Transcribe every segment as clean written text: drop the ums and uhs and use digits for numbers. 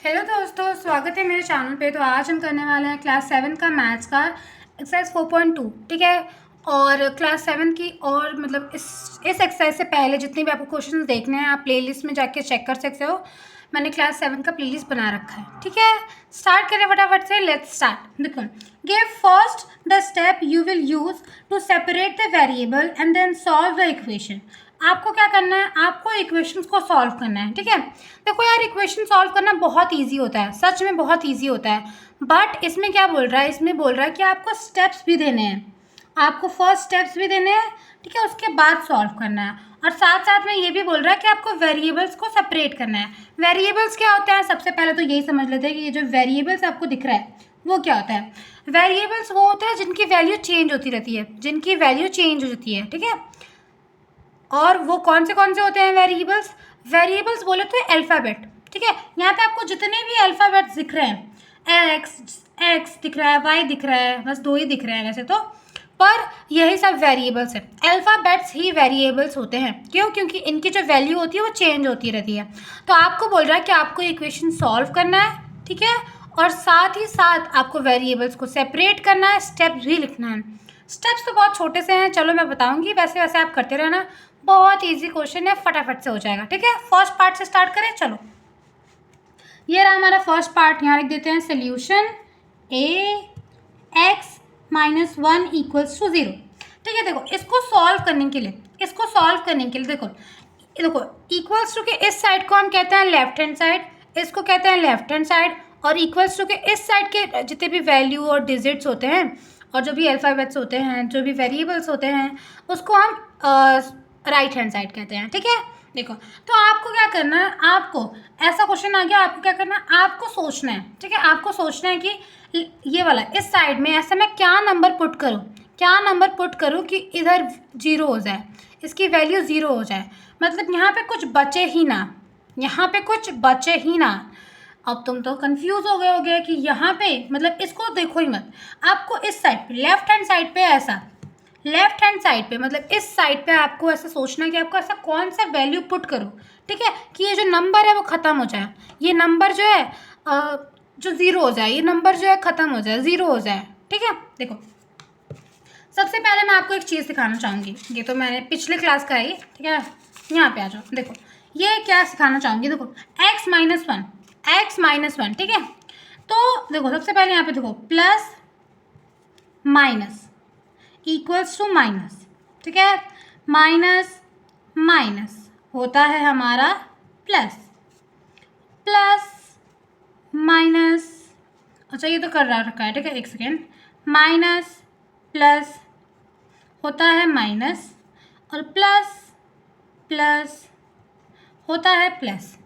Hello दोस्तों, स्वागत है मेरे चैनल पे। तो आज हम करने वाले हैं क्लास 7 का मैथ्स का एक्सरसाइज 4.2। ठीक है। और क्लास 7 की और मतलब इस एक्सरसाइज से पहले जितने भी आपको क्वेश्चन देखने हैं आप प्लेलिस्ट में जाके चेक कर सकते हो। मैंने क्लास 7 का प्लेलिस्ट बना रखा है। ठीक है, स्टार्ट करें फटाफट से। Let's start. देखो, give first the step you will use to separate the variable and then solve the equation. आपको क्या करना है, आपको इक्वेशंस को सॉल्व करना है। ठीक है, देखो यार, इक्वेशन सॉल्व करना बहुत इजी होता है, सच में बहुत इजी होता है। बट इसमें क्या बोल रहा है, इसमें बोल रहा है कि आपको स्टेप्स भी देने हैं, आपको फर्स्ट स्टेप्स भी देने हैं। ठीक है, उसके बाद सॉल्व करना है। और साथ साथ में ये भी बोल रहा है कि आपको वेरिएबल्स को सेपरेट करना है। वेरिएबल्स क्या होते हैं, सबसे पहले तो यही समझ लेते हैं कि ये जो वेरिएबल्स आपको दिख रहा है वो क्या होता है। वेरिएबल्स वो होता है जिनकी वैल्यू चेंज होती रहती है, जिनकी वैल्यू चेंज होती है। ठीक है, और वो कौन से होते हैं वेरिएबल्स। वेरिएबल्स बोले तो अल्फ़ाबेट। ठीक है, यहाँ पे आपको जितने भी अल्फ़ाबेट्स दिख रहे हैं, एक्स दिख रहा है, वाई दिख रहा है, बस दो ही दिख रहे हैं वैसे तो, पर यही सब वेरिएबल्स हैं। अल्फ़ाबेट्स ही वेरिएबल्स होते हैं। क्यों? क्योंकि इनकी जो वैल्यू होती है वो चेंज होती रहती है। तो आपको बोल रहा है कि आपको इक्वेशन सॉल्व करना है। ठीक है, और साथ ही साथ आपको वेरिएबल्स को सेपरेट करना है, स्टेप्स भी लिखना है। स्टेप्स तो बहुत छोटे से हैं, चलो मैं बताऊंगी, वैसे वैसे आप करते रहना। बहुत इजी क्वेश्चन है, फटाफट से हो जाएगा। ठीक है, फर्स्ट पार्ट से स्टार्ट करें। चलो, ये रहा हमारा फर्स्ट पार्ट। यहाँ लिख देते हैं solution a x minus 1 equals to 0। ठीक है, देखो इसको सॉल्व करने के लिए, देखो इक्वल्स टू के इस साइड को हम कहते हैं लेफ्ट हैंड साइड, इसको कहते हैं लेफ्ट हैंड साइड। और इक्वल्स टू के इस साइड के जितने भी वैल्यू और डिजिट्स होते हैं और जो भी अल्फ़ाबेट्स होते हैं, जो भी वेरिएबल्स होते हैं, उसको हम राइट हैंड साइड कहते हैं। ठीक है, देखो तो आपको क्या करना है, आपको ऐसा क्वेश्चन आ गया, आपको क्या करना है, आपको सोचना है। ठीक है, आपको सोचना है कि ये वाला इस साइड में ऐसे मैं क्या नंबर पुट करूँ कि इधर 0 हो जाए, इसकी वैल्यू 0 हो जाए, मतलब यहाँ पे कुछ बचे ही ना। अब तुम तो कंफ्यूज हो गए होगे कि यहाँ पे मतलब इसको देखो ही मत, आपको इस साइड पे लेफ्ट हैंड साइड पे ऐसा, लेफ्ट हैंड साइड पे मतलब इस साइड पे आपको ऐसा सोचना है कि आपको ऐसा कौन सा वैल्यू पुट करो। ठीक है, कि ये जो नंबर है वो ख़त्म हो जाए, ये नंबर जो है जो 0 हो जाए, ये नंबर जो है ख़त्म हो जाए, 0 हो जाए। ठीक है, देखो सबसे पहले मैं आपको एक चीज़ सिखाना चाहूँगी, ये तो मैंने पिछले क्लास का है। ठीक है, यहाँ पे आ जाओ। देखो ये क्या सिखाना चाहूँगी, देखो एक्स माइनस वन। ठीक है, तो देखो सबसे पहले यहाँ पे देखो plus minus equals to minus. ठीक है, माइनस माइनस होता है हमारा प्लस, प्लस माइनस, अच्छा ये तो कर रखा है। ठीक है, एक सेकेंड, माइनस प्लस होता है माइनस, और प्लस प्लस होता है प्लस।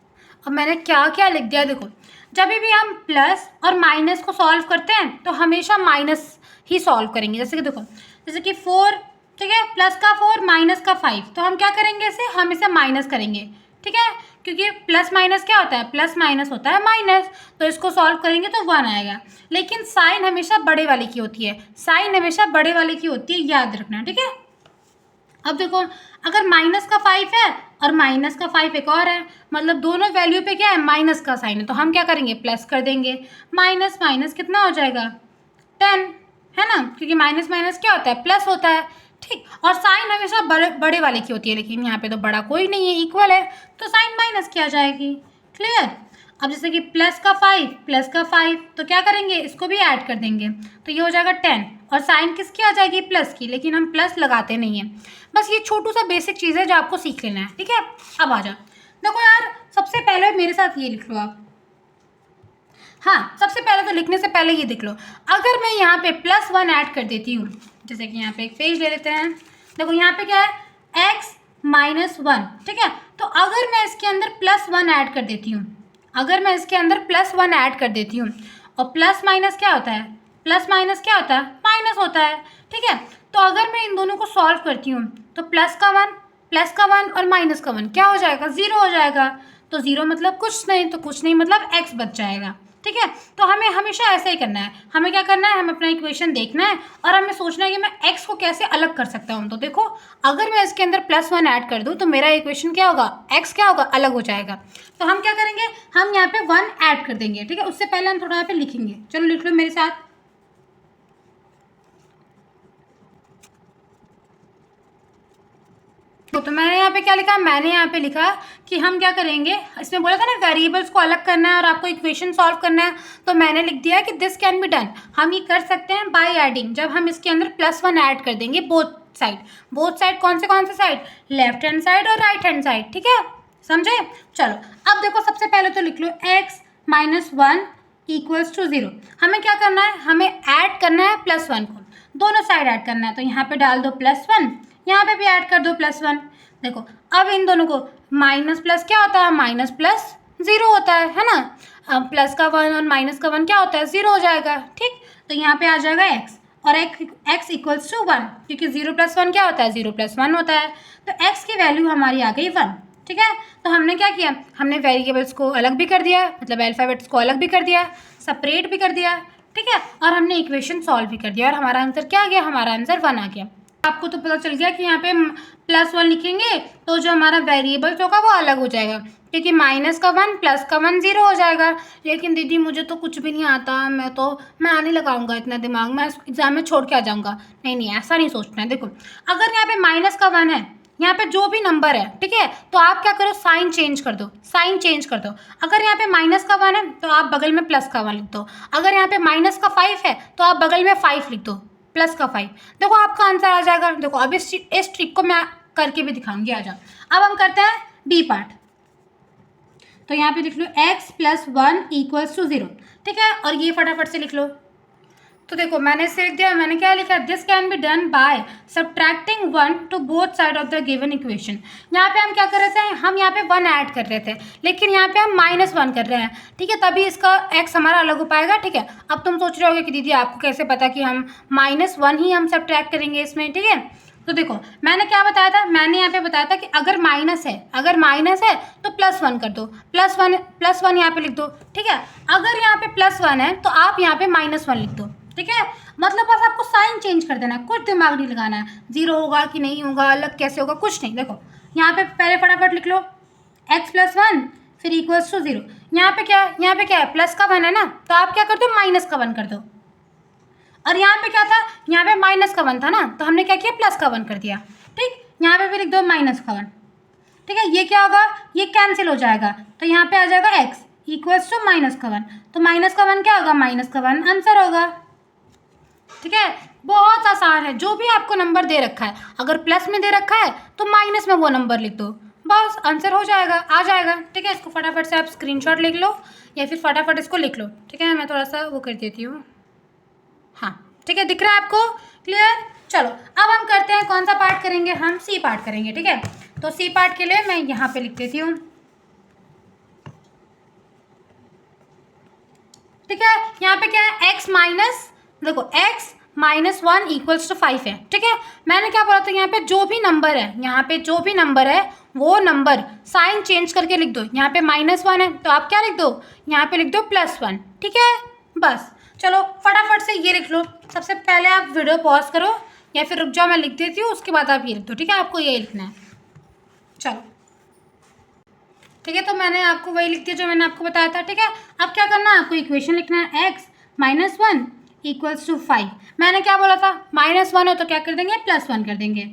अब मैंने क्या क्या लिख दिया, देखो जब भी हम प्लस और माइनस को सॉल्व करते हैं तो हमेशा माइनस ही सॉल्व करेंगे। जैसे कि देखो, जैसे कि 4, ठीक है, प्लस का 4 माइनस का 5, तो हम क्या करेंगे इसे, हम इसे माइनस करेंगे। ठीक है, क्योंकि प्लस माइनस क्या होता है, प्लस माइनस होता है माइनस, तो इसको सॉल्व करेंगे तो 1 आएगा। लेकिन साइन हमेशा बड़े वाले की होती है, याद रखना। ठीक है, अब देखो अगर माइनस का 5 है और माइनस का 5 एक और है, मतलब दोनों वैल्यू पे क्या है, माइनस का साइन है, तो हम क्या करेंगे, प्लस कर देंगे। माइनस माइनस कितना हो जाएगा, 10, है ना, क्योंकि माइनस माइनस क्या होता है, प्लस होता है। ठीक, और साइन हमेशा बड़े वाले की होती है, लेकिन यहाँ पे तो बड़ा कोई नहीं है, इक्वल है, तो साइन माइनस की आ जाएगी। क्लियर। अब जैसे कि प्लस का 5 तो क्या करेंगे, इसको भी ऐड कर देंगे, तो ये हो जाएगा 10, और साइन किसकी आ जाएगी, प्लस की, लेकिन हम प्लस लगाते नहीं हैं। बस ये छोटू सा बेसिक चीज़ है जो आपको सीख लेना है। ठीक है, अब आ जाओ। देखो यार, सबसे पहले मेरे साथ ये लिख लो आप। हाँ, सबसे पहले तो लिखने से पहले ये देख लो, अगर मैं यहाँ पे +1 ऐड कर देती हूँ, जैसे कि यहाँ पे एक पेज ले लेते हैं, देखो यहाँ पे क्या है, x माइनस 1। ठीक है, तो अगर मैं इसके अंदर +1 ऐड कर देती हूँ, और प्लस माइनस क्या होता है, माइनस होता है। ठीक है, तो अगर मैं इन दोनों को सॉल्व करती हूँ तो प्लस का 1 और माइनस का 1 क्या हो जाएगा, 0 हो जाएगा। तो 0 मतलब कुछ नहीं, तो कुछ नहीं मतलब x बच जाएगा। ठीक है, तो हमें हमेशा ऐसा ही करना है। हमें क्या करना है, हमें अपना इक्वेशन देखना है और हमें सोचना है कि मैं x को कैसे अलग कर सकता हूँ। तो देखो, अगर मैं इसके अंदर +1 ऐड कर दूँ तो मेरा इक्वेशन क्या होगा, x क्या होगा, अलग हो जाएगा। तो हम क्या करेंगे, हम यहाँ पे 1 ऐड कर देंगे। ठीक है, उससे पहले हम थोड़ा यहाँ पे लिखेंगे। चलो लिख लो मेरे साथ। तो मैंने यहाँ पे क्या लिखा, मैंने यहाँ पे लिखा कि हम क्या करेंगे, इसमें बोला था ना वेरिएबल्स को अलग करना है और आपको इक्वेशन सॉल्व करना है, तो मैंने लिख दिया कि दिस कैन बी डन। हम ये कर सकते हैं बाय एडिंग, जब हम इसके अंदर +1 ऐड कर देंगे बोथ साइड। बोथ साइड कौन से साइड, लेफ्ट हैंड साइड और राइट हैंड साइड। ठीक है, समझे। चलो अब देखो, सबसे पहले तो लिख लो x - 1 = 0। हमें क्या करना है, हमें ऐड करना है +1 को, दोनों साइड ऐड करना है। तो यहाँ पे डाल दो +1, यहाँ पे भी ऐड कर दो +1। देखो अब इन दोनों को माइनस प्लस क्या होता है, माइनस प्लस 0 होता है ना। अब प्लस का 1 और माइनस का 1 क्या होता है, 0 हो जाएगा। ठीक, तो यहाँ पे आ जाएगा x और x = 1, क्योंकि 0 + 1 क्या होता है, 0 + 1 होता है। तो x की वैल्यू हमारी आ गई 1। ठीक है, तो हमने क्या किया, हमने वेरिएबल्स को अलग भी कर दिया, मतलब अल्फ़ाबेट्स को अलग भी कर दिया, सेपरेट भी कर दिया। ठीक है, और हमने इक्वेशन सॉल्व भी कर दिया और हमारा आंसर क्या आ गया, हमारा आंसर 1 आ गया। आपको तो पता चल गया कि यहाँ पे +1 लिखेंगे तो जो हमारा वेरिएबल्स होगा वो अलग हो जाएगा, क्योंकि माइनस का 1 प्लस का 1 0 हो जाएगा। लेकिन दीदी मुझे तो कुछ भी नहीं आता, मैं नहीं लगाऊंगा इतना दिमाग, मैं एग्जाम में छोड़ के आ जाऊंगा। नहीं नहीं, ऐसा नहीं सोचना है। देखो, अगर यहाँ पे माइनस का 1 है, यहाँ पे जो भी नंबर है, ठीक है, तो आप क्या करो, साइन चेंज कर दो, साइन चेंज कर दो। अगर यहाँ पे माइनस का 1 है तो आप बगल में प्लस का 1 लिख दो। अगर यहाँ पे माइनस का 5 है तो आप बगल में 5 लिख दो, प्लस का 5। देखो आपका आंसर आ जाएगा। देखो अब इस ट्रिक को मैं करके भी दिखाऊंगी, आ जाओ। अब हम करते हैं डी पार्ट। तो यहाँ पे लिख लो x + 1 = 0। ठीक है, और ये फटाफट से लिख लो। तो देखो मैंने इसे लिख दिया, मैंने क्या लिखा, this can be done by subtracting 1 to both side of the given equation. यहाँ पे हम क्या कर रहे थे, हम यहाँ पे 1 ऐड कर रहे थे, लेकिन यहाँ पे हम -1 कर रहे हैं। ठीक है, तभी इसका x हमारा अलग हो पाएगा। ठीक है, अब तुम सोच रहे होगे कि दीदी आपको कैसे पता कि हम -1 ही हम सब्ट्रैक्ट करेंगे इसमें। ठीक है, तो देखो मैंने क्या बताया था, मैंने यहाँ पे बताया था कि अगर माइनस है तो +1 कर दो, +1 यहाँ पे लिख दो। ठीक है, अगर यहाँ पे +1 है तो आप यहाँ पे -1 लिख दो। ठीक है, मतलब बस आपको साइन चेंज कर देना है, कुछ दिमाग नहीं लगाना है, 0 होगा कि नहीं होगा, अलग कैसे होगा, कुछ नहीं। देखो यहाँ पे पहले फटाफट लिख लो x + 1 फिर = 0। यहाँ पे क्या है, प्लस का 1 है ना, तो आप क्या कर दो, माइनस का 1 कर दो। और यहाँ पे क्या था, यहाँ पे माइनस का 1 था ना, तो हमने क्या किया, प्लस का 1 कर दिया। ठीक, यहाँ पे भी लिख दो माइनस का 1। ठीक है, ये क्या होगा, ये कैंसिल हो जाएगा, तो यहाँ पे आ जाएगा x = -1। तो माइनस का 1 क्या होगा, माइनस का 1 आंसर होगा। ठीक है, बहुत आसान है। जो भी आपको नंबर दे रखा है, अगर प्लस में दे रखा है तो माइनस में वो नंबर लिख दो, बस आंसर हो जाएगा, आ जाएगा। ठीक है, इसको फटाफट से आप स्क्रीनशॉट लिख लो या फिर फटाफट इसको लिख लो। ठीक है, मैं थोड़ा सा वो कर देती हूँ। हाँ ठीक है, दिख रहा है आपको, क्लियर। चलो अब हम करते हैं, कौन सा पार्ट करेंगे, हम सी पार्ट करेंगे। ठीक है, तो सी पार्ट के लिए मैं यहाँ पे लिख देती हूँ। ठीक है, यहाँ पे क्या है, x माइनस, देखो x -1 = 5 है। ठीक है, मैंने क्या बोला था, यहाँ पे जो भी नंबर है, यहाँ पे जो भी नंबर है वो नंबर साइन चेंज करके लिख दो। यहाँ पे -1 है तो आप क्या लिख दो, यहाँ पे लिख दो +1। ठीक है, बस चलो फटाफट से ये लिख लो। सबसे पहले आप वीडियो पॉज करो या फिर रुक जाओ, मैं लिख देती हूँ, उसके बाद आप ये लिख दो। ठीक है, आपको ये लिखना है। चलो ठीक है, तो मैंने आपको वही लिख दिया जो मैंने आपको बताया था। ठीक है, अब क्या करना है, आपको इक्वेशन लिखना है x - 1 = 5। मैंने क्या बोला था, -1 हो तो क्या कर देंगे, +1 कर देंगे।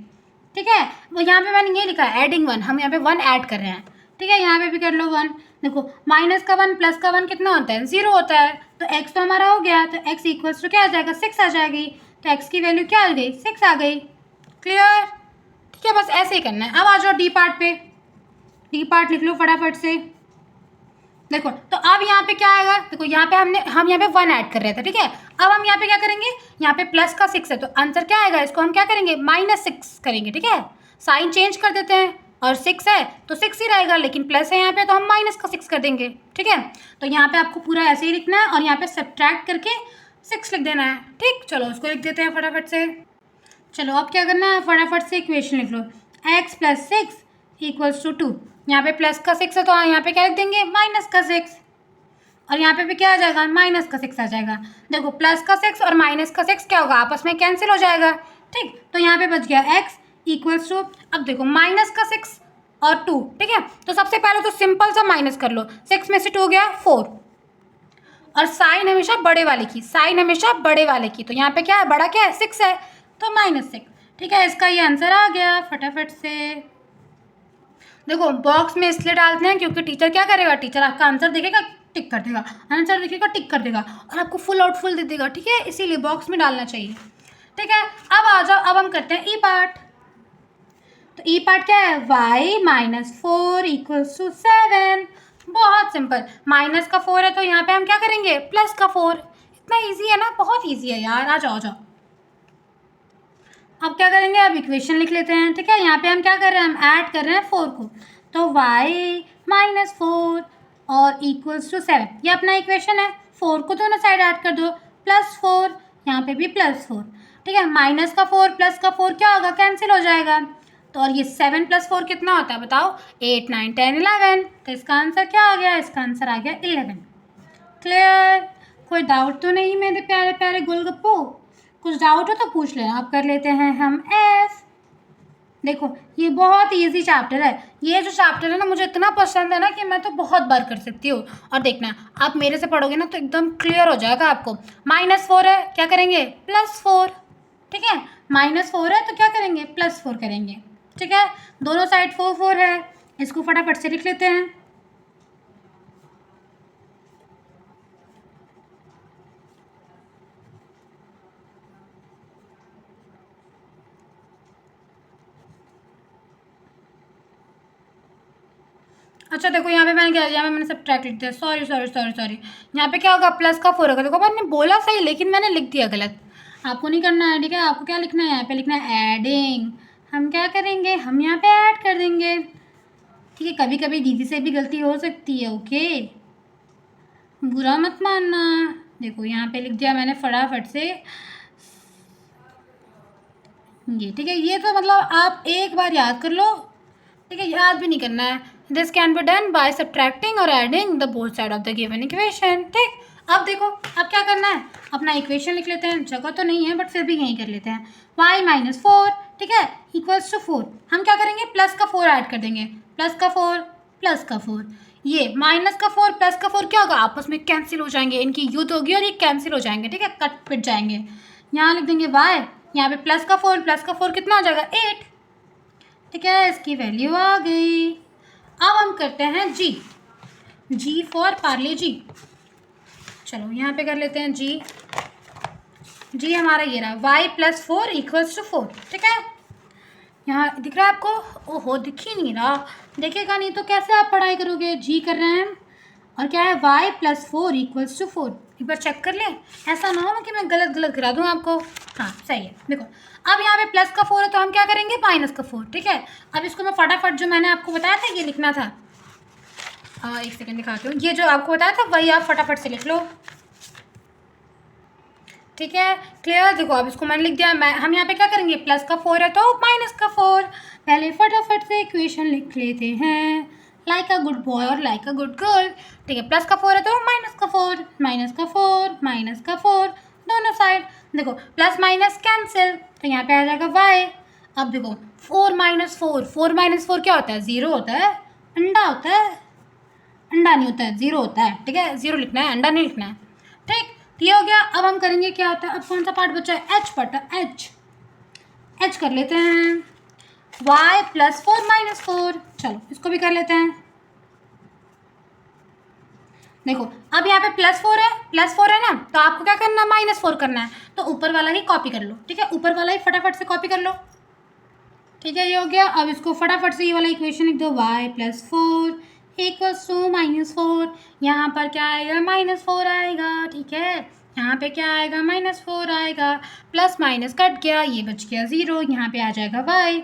ठीक है, वो यहाँ पे मैंने ये लिखा है एडिंग 1, हम यहाँ पे 1 ऐड कर रहे हैं। ठीक है, यहाँ पे भी कर लो 1। देखो माइनस का 1 प्लस का 1 कितना होता है, 0 होता है, तो x तो हमारा हो गया, तो x = क्या आ जाएगा, 6 आ जाएगी। तो x की वैल्यू क्या आ गई, 6 आ गई। क्लियर। ठीक है, बस ऐसे ही करना है। अब आ जाओ डी पार्ट पे, डी पार्ट लिख लो फटाफट से। देखो तो अब यहाँ पे क्या आएगा, देखो यहाँ पे हम यहाँ पे 1 ऐड कर रहे थे। ठीक है, अब हम यहाँ पे क्या करेंगे, यहाँ पे प्लस का 6 है तो आंसर क्या आएगा, इसको हम क्या करेंगे, -6 करेंगे। ठीक है, साइन चेंज कर देते हैं, और 6 है तो 6 ही रहेगा, लेकिन प्लस है यहाँ पे तो हम -6 कर देंगे। ठीक है, तो यहाँ पे आपको पूरा ऐसे ही लिखना है और यहाँ पे सब्ट्रैक्ट करके 6 लिख देना है। ठीक, चलो उसको लिख देते हैं फटाफट से। चलो अब क्या करना है, फटाफट से इक्वेशन लिख लो, x + 6 = 2। यहाँ पे प्लस का 6 है तो यहाँ पे क्या लिख देंगे, माइनस का 6, और यहाँ पे भी क्या आ जाएगा, माइनस का 6 आ जाएगा। देखो प्लस का 6 और माइनस का 6 क्या होगा, आपस में कैंसिल हो जाएगा। ठीक, तो यहाँ पे बच गया x इक्वल्स टू, अब देखो माइनस का 6 और 2, ठीक है। तो सबसे पहले तो सिंपल सा माइनस कर लो, 6 में से 2 गया 4, और साइन हमेशा बड़े वाले की, साइन हमेशा बड़े वाले की, तो यहाँ पे क्या है, बड़ा क्या है, 6 है, तो -6। ठीक है, इसका ये आंसर आ गया फटाफट से। देखो बॉक्स में इसलिए डालते हैं क्योंकि टीचर क्या करेगा, टीचर आपका आंसर देखेगा, टिक कर देगा, आंसर देखेगा, टिक कर देगा, और आपको फुल आउट फुल दे देगा। ठीक है, इसीलिए बॉक्स में डालना चाहिए। ठीक है, अब आ जाओ, अब हम करते हैं ई पार्ट। तो ई पार्ट क्या है, y - 4 इक्वल्स टू 7। बहुत सिंपल, माइनस का 4 है तो यहाँ पे हम क्या करेंगे, प्लस का 4। इतना ईजी है ना, बहुत ईजी है यार, आ जाओ जाओ। अब क्या करेंगे, अब इक्वेशन लिख लेते हैं। ठीक है, यहाँ पे हम क्या कर रहे हैं, हम ऐड कर रहे हैं 4 को, तो y - 4 और इक्वल्स टू 7, ये अपना इक्वेशन है। 4 को दोनों साइड ऐड कर दो, +4, यहाँ पे भी +4। ठीक है, माइनस का 4 प्लस का 4 क्या होगा, कैंसिल हो जाएगा। तो और ये 7 + 4 कितना होता है बताओ, 8 9 10 11। तो इसका आंसर क्या आ गया, इसका आंसर आ गया 11। क्लियर, कोई डाउट तो नहीं मेरे प्यारे प्यारे गोलगप्पो, कुछ डाउट हो तो पूछ लेना। अब कर लेते हैं हम एफ। देखो ये बहुत इजी चैप्टर है, ये जो चैप्टर है ना मुझे इतना पसंद है ना कि मैं तो बहुत बार कर सकती हूँ। और देखना आप मेरे से पढ़ोगे ना तो एकदम क्लियर हो जाएगा आपको। -4 है, क्या करेंगे, +4। ठीक है, -4 है तो क्या करेंगे, +4 करेंगे। ठीक है, दोनों साइड 4 4 है, इसको फटाफट से लिख लेते हैं। अच्छा देखो यहाँ पे मैंने क्या दिया, मैंने सब्ट्रैक्ट लिख दिया, सॉरी सॉरी सॉरी सॉरी। यहाँ पे क्या होगा, प्लस का 4 होगा। देखो मैंने बोला सही लेकिन मैंने लिख दिया गलत, आपको नहीं करना है। ठीक है, आपको क्या लिखना है, यहाँ पे लिखना है एडिंग। हम क्या करेंगे, हम यहाँ पे ऐड कर देंगे। ठीक है, कभी कभी दीदी से भी गलती हो सकती है, ओके, बुरा मत मानना। देखो यहाँ पे लिख दिया मैंने फटाफट से ये। ठीक है, ये तो मतलब आप एक बार याद कर लो। ठीक है, याद भी नहीं करना है। This can be done by subtracting और adding the both side of the given equation. ठीक, अब देखो अब क्या करना है, अपना इक्वेशन लिख लेते हैं। जगह तो नहीं है बट फिर भी यहीं कर लेते हैं। y - 4, ठीक है, इक्वल्स टू 4। हम क्या करेंगे, प्लस का 4 ऐड कर देंगे, प्लस का 4 प्लस का 4। ये माइनस का 4 प्लस का 4 क्या होगा, आपस में कैंसिल हो जाएंगे, इनकी युद्ध होगी और ये कैंसिल हो जाएंगे। ठीक है, कट पिट जाएंगे। यहाँ लिख देंगे y, यहाँ पे प्लस का 4 कितना हो जाएगा, 8। ठीक है, इसकी वैल्यू आ गई। अब हम करते हैं जी फॉर पार्ले जी। चलो यहाँ पे कर लेते हैं जी हमारा ये रहा, y + 4 इक्वल्स टू 4। ठीक है, यहाँ दिख रहा है आपको, ओहो दिख ही नहीं रहा, देखेगा नहीं तो कैसे आप पढ़ाई करोगे। जी कर रहे हैं और क्या है, y + 4 इक्वल्स टू 4। एक बार चेक कर लें, ऐसा ना हो कि मैं गलत करा दूँ आपको। हाँ सही है। देखो अब यहाँ पे प्लस का 4 है तो हम क्या करेंगे, -4। ठीक है, अब इसको मैं फटाफट जो मैंने आपको बताया था ये लिखना था, एक सेकंड दिखाती हूँ। ये जो आपको बताया था वही आप फटाफट से लिख लो। ठीक है, क्लियर। देखो अब इसको मैंने लिख दिया। हम यहाँ पे क्या करेंगे, प्लस का 4 है तो -4। पहले फटाफट से इक्वेशन लिख लेते हैं, लाइक अ गुड बॉय और लाइक अ गुड गर्ल। ठीक है, प्लस का 4 है तो -4 दोनों साइड। देखो प्लस माइनस कैंसिल, तो यहाँ पे आ जाएगा y। अब देखो 4 - 4 क्या होता है, 0 होता है, अंडा होता है, अंडा नहीं होता है, 0 होता है। ठीक है, 0 लिखना है, अंडा नहीं लिखना है। ठीक, ये हो गया। अब हम करेंगे क्या होता है, अब कौन सा पार्ट बचा है, एच पार्ट, एच कर लेते हैं, y + 4 - 4। चलो इसको भी कर लेते हैं। देखो अब यहाँ पे +4 है ना, तो आपको क्या करना है, -4 करना है, तो ऊपर वाला ही कॉपी कर लो। ठीक है, ऊपर वाला ही फटाफट से कॉपी कर लो। ठीक है, ये हो गया। अब इसको फटाफट से ये वाला इक्वेशन लिख दो, y + 4 इक्वल्स टू -4। यहाँ पर क्या आएगा, -4 आएगा। ठीक है, यहाँ पे क्या आएगा, -4 आएगा, प्लस माइनस कट गया, ये बच गया 0, यहाँ पे आ जाएगा y।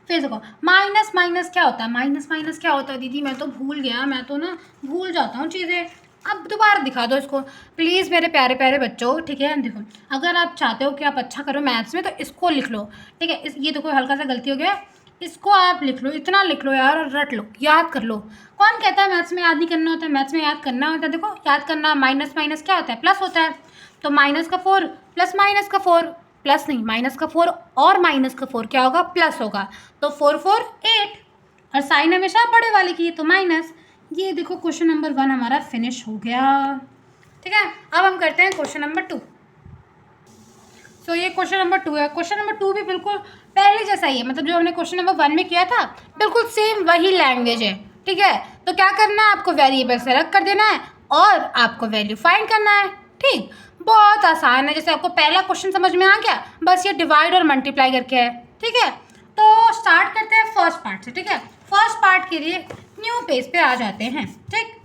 फिर देखो माइनस माइनस क्या होता है, माइनस क्या होता है दीदी, मैं तो भूल गया, मैं तो ना भूल जाता हूँ चीज़ें। अब दोबारा दिखा दो इसको प्लीज़ मेरे प्यारे प्यारे बच्चों। ठीक है, देखो अगर आप चाहते हो कि आप अच्छा करो मैथ्स में तो इसको लिख लो। ठीक है, ये देखो हल्का सा गलती हो गया, इसको आप लिख लो, इतना लिख लो यार, और रट लो, याद कर लो। कौन कहता है मैथ्स में याद नहीं करना होता है? मैथ्स में याद करना होता है। देखो याद करना, माइनस माइनस क्या होता है? प्लस होता है। तो माइनस का 4 प्लस माइनस का 4, प्लस नहीं, माइनस का 4 और माइनस का 4 क्या होगा? प्लस होगा। तो 4 4 8, और साइन हमेशा बड़े वाले की, तो माइनस। ये देखो क्वेश्चन नंबर 1 हमारा फिनिश हो गया। ठीक है, अब हम करते हैं क्वेश्चन नंबर 2। सो ये क्वेश्चन नंबर 2 है। क्वेश्चन नंबर 2 भी बिल्कुल पहले जैसा ही है, मतलब जो हमने क्वेश्चन नंबर 1 में किया था बिल्कुल सेम वही लैंग्वेज है। ठीक है, तो क्या करना है आपको? वेरिएबल सेलेक्ट कर देना है और आपको वैल्यू फाइंड करना है। ठीक, बहुत आसान है। जैसे आपको पहला क्वेश्चन समझ में आ गया, बस ये डिवाइड और मल्टीप्लाई करके है। ठीक है, तो स्टार्ट करते हैं फर्स्ट पार्ट से। ठीक है, फर्स्ट पार्ट के लिए न्यू पेज पे आ जाते हैं। ठीक,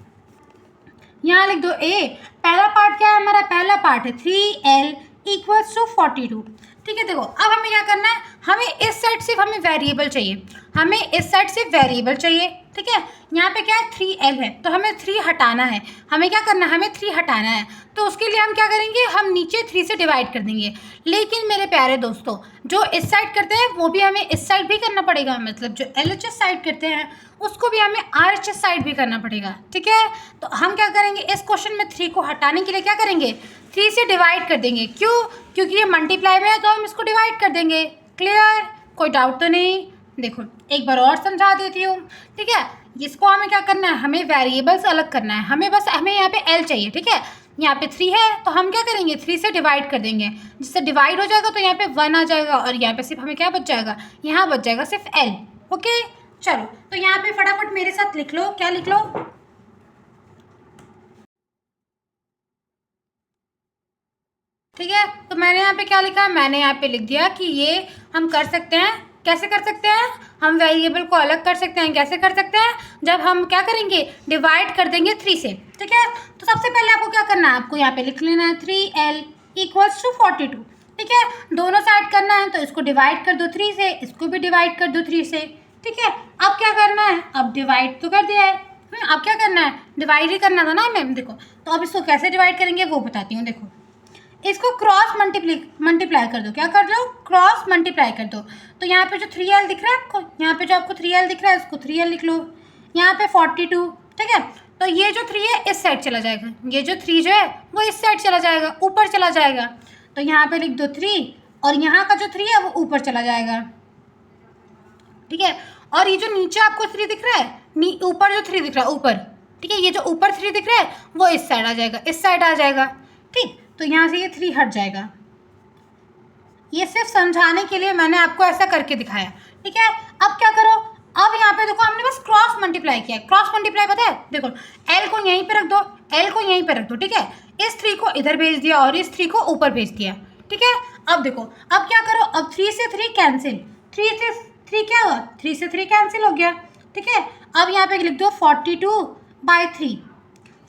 यहाँ लिख दो ए। पहला पार्ट क्या है हमारा? पहला पार्ट है 3l इक्वल्स टू 42। ठीक है, देखो अब हमें क्या करना है, हमें इस साइड सिर्फ हमें वेरिएबल चाहिए, हमें इस साइड से वेरिएबल चाहिए। ठीक है, यहाँ पे क्या है? 3l है, तो हमें 3 हटाना है। हमें क्या करना है? हमें 3 हटाना है। तो उसके लिए हम क्या करेंगे? हम नीचे 3 से डिवाइड कर देंगे। लेकिन मेरे प्यारे दोस्तों, जो इस साइड करते हैं वो भी हमें इस साइड भी करना पड़ेगा, मतलब जो LHS साइड करते हैं उसको भी हमें RHS साइड भी करना पड़ेगा। ठीक है, तो हम क्या करेंगे? इस क्वेश्चन में 3 को हटाने के लिए क्या करेंगे? 3 से डिवाइड कर देंगे। क्यों? क्योंकि ये मल्टीप्लाई में है तो हम इसको डिवाइड कर देंगे। क्लियर? कोई डाउट तो नहीं? देखो एक बार और समझा देती हूँ। ठीक है, इसको हमें क्या करना है? हमें वेरिएबल्स अलग करना है। हमें यहाँ पे l चाहिए। ठीक है, यहाँ पे 3 है तो हम क्या करेंगे? 3 से डिवाइड कर देंगे। जिससे डिवाइड हो जाएगा तो यहाँ पे 1 आ जाएगा, और यहाँ पे सिर्फ हमें क्या बच जाएगा? यहाँ बच जाएगा सिर्फ l। ओके, चलो तो यहाँ पे फटाफट मेरे साथ लिख लो। क्या लिख लो? ठीक है, तो मैंने यहाँ पे क्या लिखा? मैंने यहाँ पे लिख दिया कि ये हम कर सकते हैं। कैसे कर सकते हैं? हम वेरिएबल को अलग कर सकते हैं। कैसे कर सकते हैं? जब हम क्या करेंगे? डिवाइड कर देंगे 3 से। ठीक है, तो सबसे पहले आपको क्या करना है? आपको यहाँ पे लिख लेना है 3l इक्वल्स टू 42। ठीक है, दोनों साइड करना है तो इसको डिवाइड कर दो 3 से, इसको भी डिवाइड कर दो 3 से। ठीक है, अब क्या करना है? अब डिवाइड तो कर दिया है, अब क्या करना है? डिवाइड ही करना था ना मैम। देखो तो अब इसको कैसे डिवाइड करेंगे वो बताती हूँ। देखो इसको क्रॉस मल्टीप्लाई कर दो। क्या कर दो? क्रॉस मल्टीप्लाई कर दो। तो यहाँ पे जो 3l दिख रहा है आपको, यहाँ पे जो आपको 3l दिख रहा है उसको 3l लिख लो। यहाँ पे 42। ठीक है, तो ये जो 3 है इस साइड चला जाएगा, ये जो 3 जो है वो इस साइड चला जाएगा, ऊपर चला जाएगा। तो यहाँ पे लिख दो 3, और यहाँ का जो 3 है वो ऊपर चला जाएगा। ठीक है, और ये जो नीचे आपको 3 दिख रहा है, ऊपर जो 3 दिख रहा है ऊपर, ठीक है, ये जो ऊपर 3 दिख रहा है वो इस साइड आ जाएगा, इस साइड आ जाएगा। ठीक, तो यहाँ से ये 3 हट जाएगा। ये सिर्फ समझाने के लिए मैंने आपको ऐसा करके दिखाया। ठीक है, अब क्या करो? अब यहाँ पे देखो हमने बस क्रॉस मल्टीप्लाई किया। क्रॉस मल्टीप्लाई पता है? देखो l को यहीं पे रख दो, l को यहीं पे रख दो। ठीक है, इस 3 को इधर भेज दिया और इस 3 को ऊपर भेज दिया। ठीक है, अब देखो अब क्या करो? अब 3 से 3 कैंसिल, 3 से 3 क्या हुआ? 3 से 3 कैंसिल हो गया। ठीक है, अब यहाँ पे लिख दो 42/3,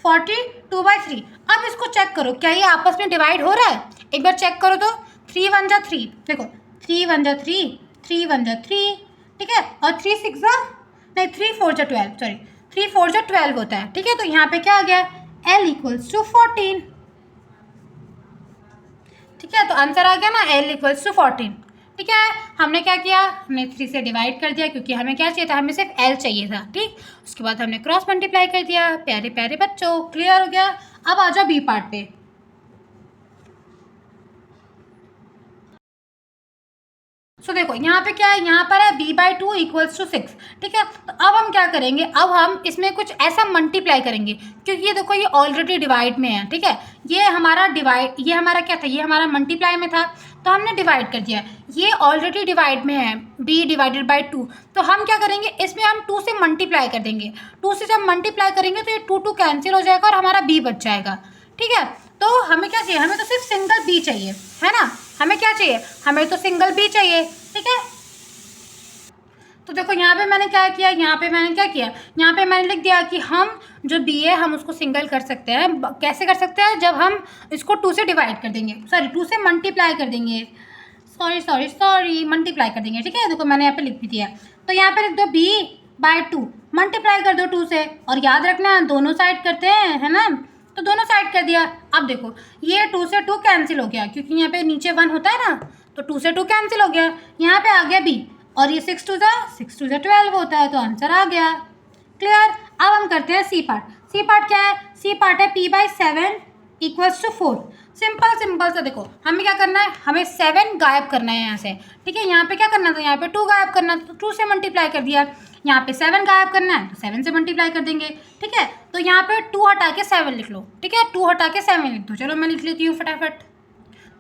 42/3। अब इसको चेक करो, क्या ये आपस में डिवाइड हो रहा है? एक बार चेक करो तो। 3 1 जा 3, देखो 3 1 जा 3, 3 1 जा 3। ठीक है, और 3 6 जा नहीं, 3 4 जा 12, सॉरी 3 4 जा 12 होता है। ठीक है, तो यहाँ पे क्या आ गया? l equals to 14। ठीक है, तो आंसर आ गया ना, l इक्वल्स टू 14। ठीक है, हमने क्या किया? हमने 3 से डिवाइड कर दिया क्योंकि हमें क्या चाहिए था? हमें सिर्फ l चाहिए था। ठीक, उसके बाद हमने क्रॉस मल्टीप्लाई कर दिया। प्यारे प्यारे बच्चों, क्लियर हो गया? अब आ जाओ बी पार्ट पे। सो देखो यहाँ पे क्या है? यहाँ पर है b/2 इक्वल्स टू 6। ठीक है, तो अब हम क्या करेंगे? अब हम इसमें कुछ ऐसा मल्टीप्लाई करेंगे, क्योंकि ये देखो ये ऑलरेडी डिवाइड में है। ठीक है, ये हमारा डिवाइड, ये हमारा क्या था? ये हमारा मल्टीप्लाई में था तो हमने डिवाइड कर दिया। ये ऑलरेडी डिवाइड में है, b/2। तो हम क्या करेंगे? इसमें हम 2 से मल्टीप्लाई कर देंगे। 2 से जब मल्टीप्लाई करेंगे तो ये 2 2 कैंसिल हो जाएगा और हमारा b बच जाएगा। ठीक है, तो हमें क्या चाहिए? हमें तो सिर्फ सिंगल b चाहिए, है ना? हमें क्या चाहिए? हमें तो सिंगल b चाहिए। ठीक है, तो देखो यहाँ पे मैंने क्या किया? यहाँ पे मैंने क्या किया? यहाँ पे मैंने लिख दिया कि हम जो b है हम उसको सिंगल कर सकते हैं। कैसे कर सकते हैं? जब हम इसको 2 से डिवाइड कर देंगे, सॉरी 2 से मल्टीप्लाई कर देंगे, सॉरी मल्टीप्लाई कर देंगे। ठीक है, देखो मैंने यहाँ पे लिख भी दिया। तो यहाँ पे लिख दो b/2, मल्टीप्लाई कर दो 2 से, और याद रखना दोनों साइड करते हैं, है ना? तो दोनों साइड कर दिया। अब देखो ये 2 से 2 कैंसिल हो गया, क्योंकि यहाँ पे नीचे 1 होता है ना, तो 2 से 2 कैंसिल हो गया। यहाँ पे आ गया b, और ये 6 टू 12 होता है, तो आंसर आ गया। क्लियर। अब हम करते हैं सी पार्ट। सी पार्ट क्या है? सी पार्ट है p/7 इक्वल्स टू 4। सिंपल सा देखो, हमें क्या करना है, हमें 7 गायब करना है यहाँ से। ठीक है, यहाँ पे क्या करना था, यहाँ पे 2 गायब करना, तो 2 से मल्टीप्लाई कर दिया। यहाँ पे 7 गायब करना है, तो 7 से मल्टीप्लाई कर देंगे। ठीक है, तो यहाँ पे 2 हटा के 7 लिख लो। ठीक है, 2 हटा के 7 लिख दो। चलो मैं लिख लेती हूँ फटाफट।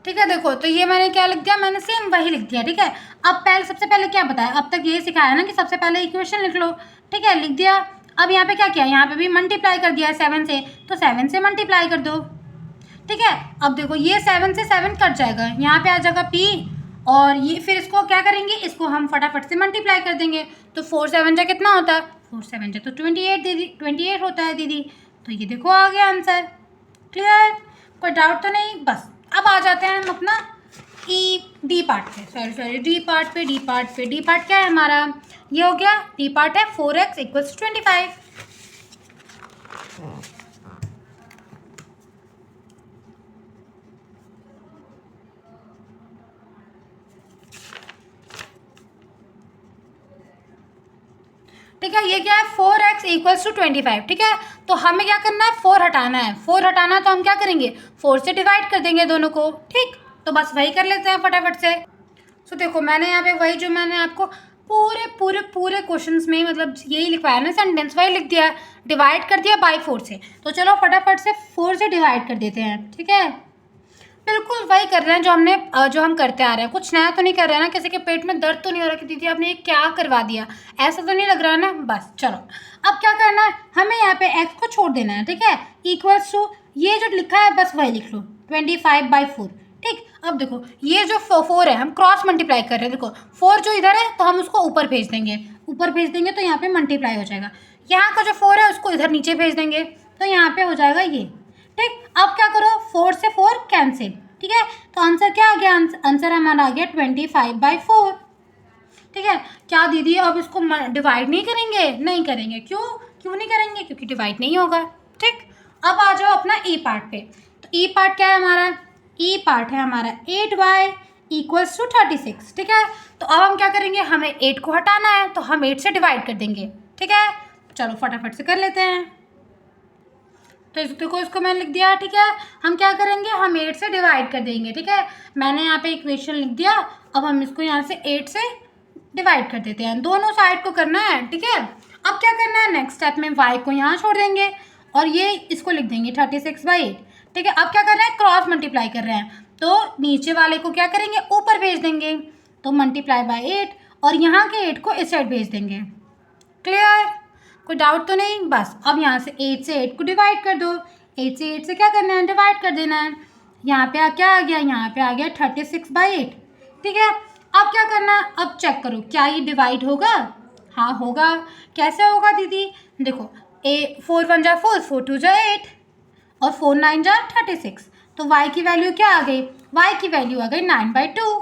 ठीक है, देखो तो ये मैंने क्या लिख दिया, मैंने सेम वही लिख दिया। ठीक है, अब सबसे पहले क्या बताया, अब तक ये सिखाया ना कि सबसे पहले इक्वेशन लिख लो। ठीक है, लिख दिया। अब यहाँ पे क्या किया, यहाँ पे भी मल्टीप्लाई कर दिया 7 से, तो 7 से मल्टीप्लाई कर दो। ठीक है, अब देखो ये 7 से 7 कट जाएगा, यहाँ पे आ जाएगा p, और ये फिर इसको क्या करेंगे, इसको हम फटाफट से मल्टीप्लाई कर देंगे। तो 4 7 जा कितना होता है, 4 7 जा तो 28 दीदी, 28 होता है दीदी। तो ये देखो आ गया आंसर। क्लियर, कोई डाउट तो नहीं। बस अब आ जाते हैं हम अपना डी पार्ट पे, सॉरी डी पार्ट पे। डी पार्ट क्या है हमारा, ये हो गया। डी पार्ट है 4x इक्वल्स 25। ठीक है, ये क्या है, 4x इक्वल्स टू 25। ठीक है, तो हमें क्या करना है, 4 हटाना है। 4 हटाना तो हम क्या करेंगे, 4 से डिवाइड कर देंगे दोनों को। ठीक, तो बस वही कर लेते हैं फटाफट से। सो देखो मैंने यहाँ पे वही जो मैंने आपको पूरे क्वेश्चंस में मतलब यही लिखवाया ना, सेंटेंस वही लिख दिया, डिवाइड कर दिया बाई 4 से। तो चलो फटाफट से 4 से डिवाइड कर देते हैं। ठीक है, बिल्कुल वही कर रहे हैं जो हम करते आ रहे हैं, कुछ नया तो नहीं कर रहे हैं ना। किसी के पेट में दर्द तो नहीं हो रहा कि दीदी आपने ये क्या करवा दिया, ऐसा तो नहीं लग रहा है ना। बस चलो अब क्या करना है, हमें यहाँ पे x को छोड़ देना है। ठीक है, इक्वल्स टू ये जो लिखा है बस वही लिख लो, 25/4। ठीक, अब देखो ये जो 4 है हम क्रॉस मल्टीप्लाई कर रहे हैं। देखो 4 जो इधर है तो हम उसको ऊपर भेज देंगे, तो यहाँ पे मल्टीप्लाई हो जाएगा। यहाँ का जो 4 है उसको इधर नीचे भेज देंगे, तो यहाँ पे हो जाएगा ये। ठीक, अब क्या करो, 4 से 4 कैंसिल। ठीक है, तो आंसर क्या आ गया, आंसर हमारा आ गया 25/4। ठीक है, क्या दीदी अब इसको डिवाइड नहीं करेंगे, नहीं करेंगे। क्यों नहीं करेंगे, क्योंकि डिवाइड नहीं होगा। ठीक, अब आ जाओ अपना ई पार्ट पे। तो ई पार्ट क्या है हमारा, ई पार्ट है हमारा 8y इक्वल्स टू 36। ठीक है, तो अब हम क्या करेंगे, हमें 8 को हटाना है, तो हम 8 से डिवाइड कर देंगे। ठीक है, चलो फटाफट से कर लेते हैं। तो देखो इसको मैंने लिख दिया। ठीक है, हम क्या करेंगे, हम 8 से डिवाइड कर देंगे। ठीक है, मैंने यहाँ पे इक्वेशन लिख दिया। अब हम इसको यहाँ से 8 से डिवाइड कर देते हैं, दोनों साइड को करना है। ठीक है, अब क्या करना है, नेक्स्ट स्टेप में y को यहाँ छोड़ देंगे और ये इसको लिख देंगे 36/8। ठीक है, अब क्या कर रहे हैं, क्रॉस मल्टीप्लाई कर रहे हैं, तो नीचे वाले को क्या करेंगे, ऊपर भेज देंगे, तो ×8 और यहाँ के 8 को इस साइड भेज देंगे। क्लियर, कोई डाउट तो नहीं। बस अब यहाँ से 8 से 8 को डिवाइड कर दो। 8 से क्या करना है, डिवाइड कर देना है। यहाँ पे क्या आ गया, यहाँ पे आ गया 36/8। ठीक है, अब क्या करना है, अब चेक करो क्या ये डिवाइड होगा। हाँ होगा। कैसे होगा दीदी, देखो 4 1 जा 4, 4 2 जा 8 और 4 9 जा 36। तो y की वैल्यू क्या आ गई, y की वैल्यू आ गई 9/2।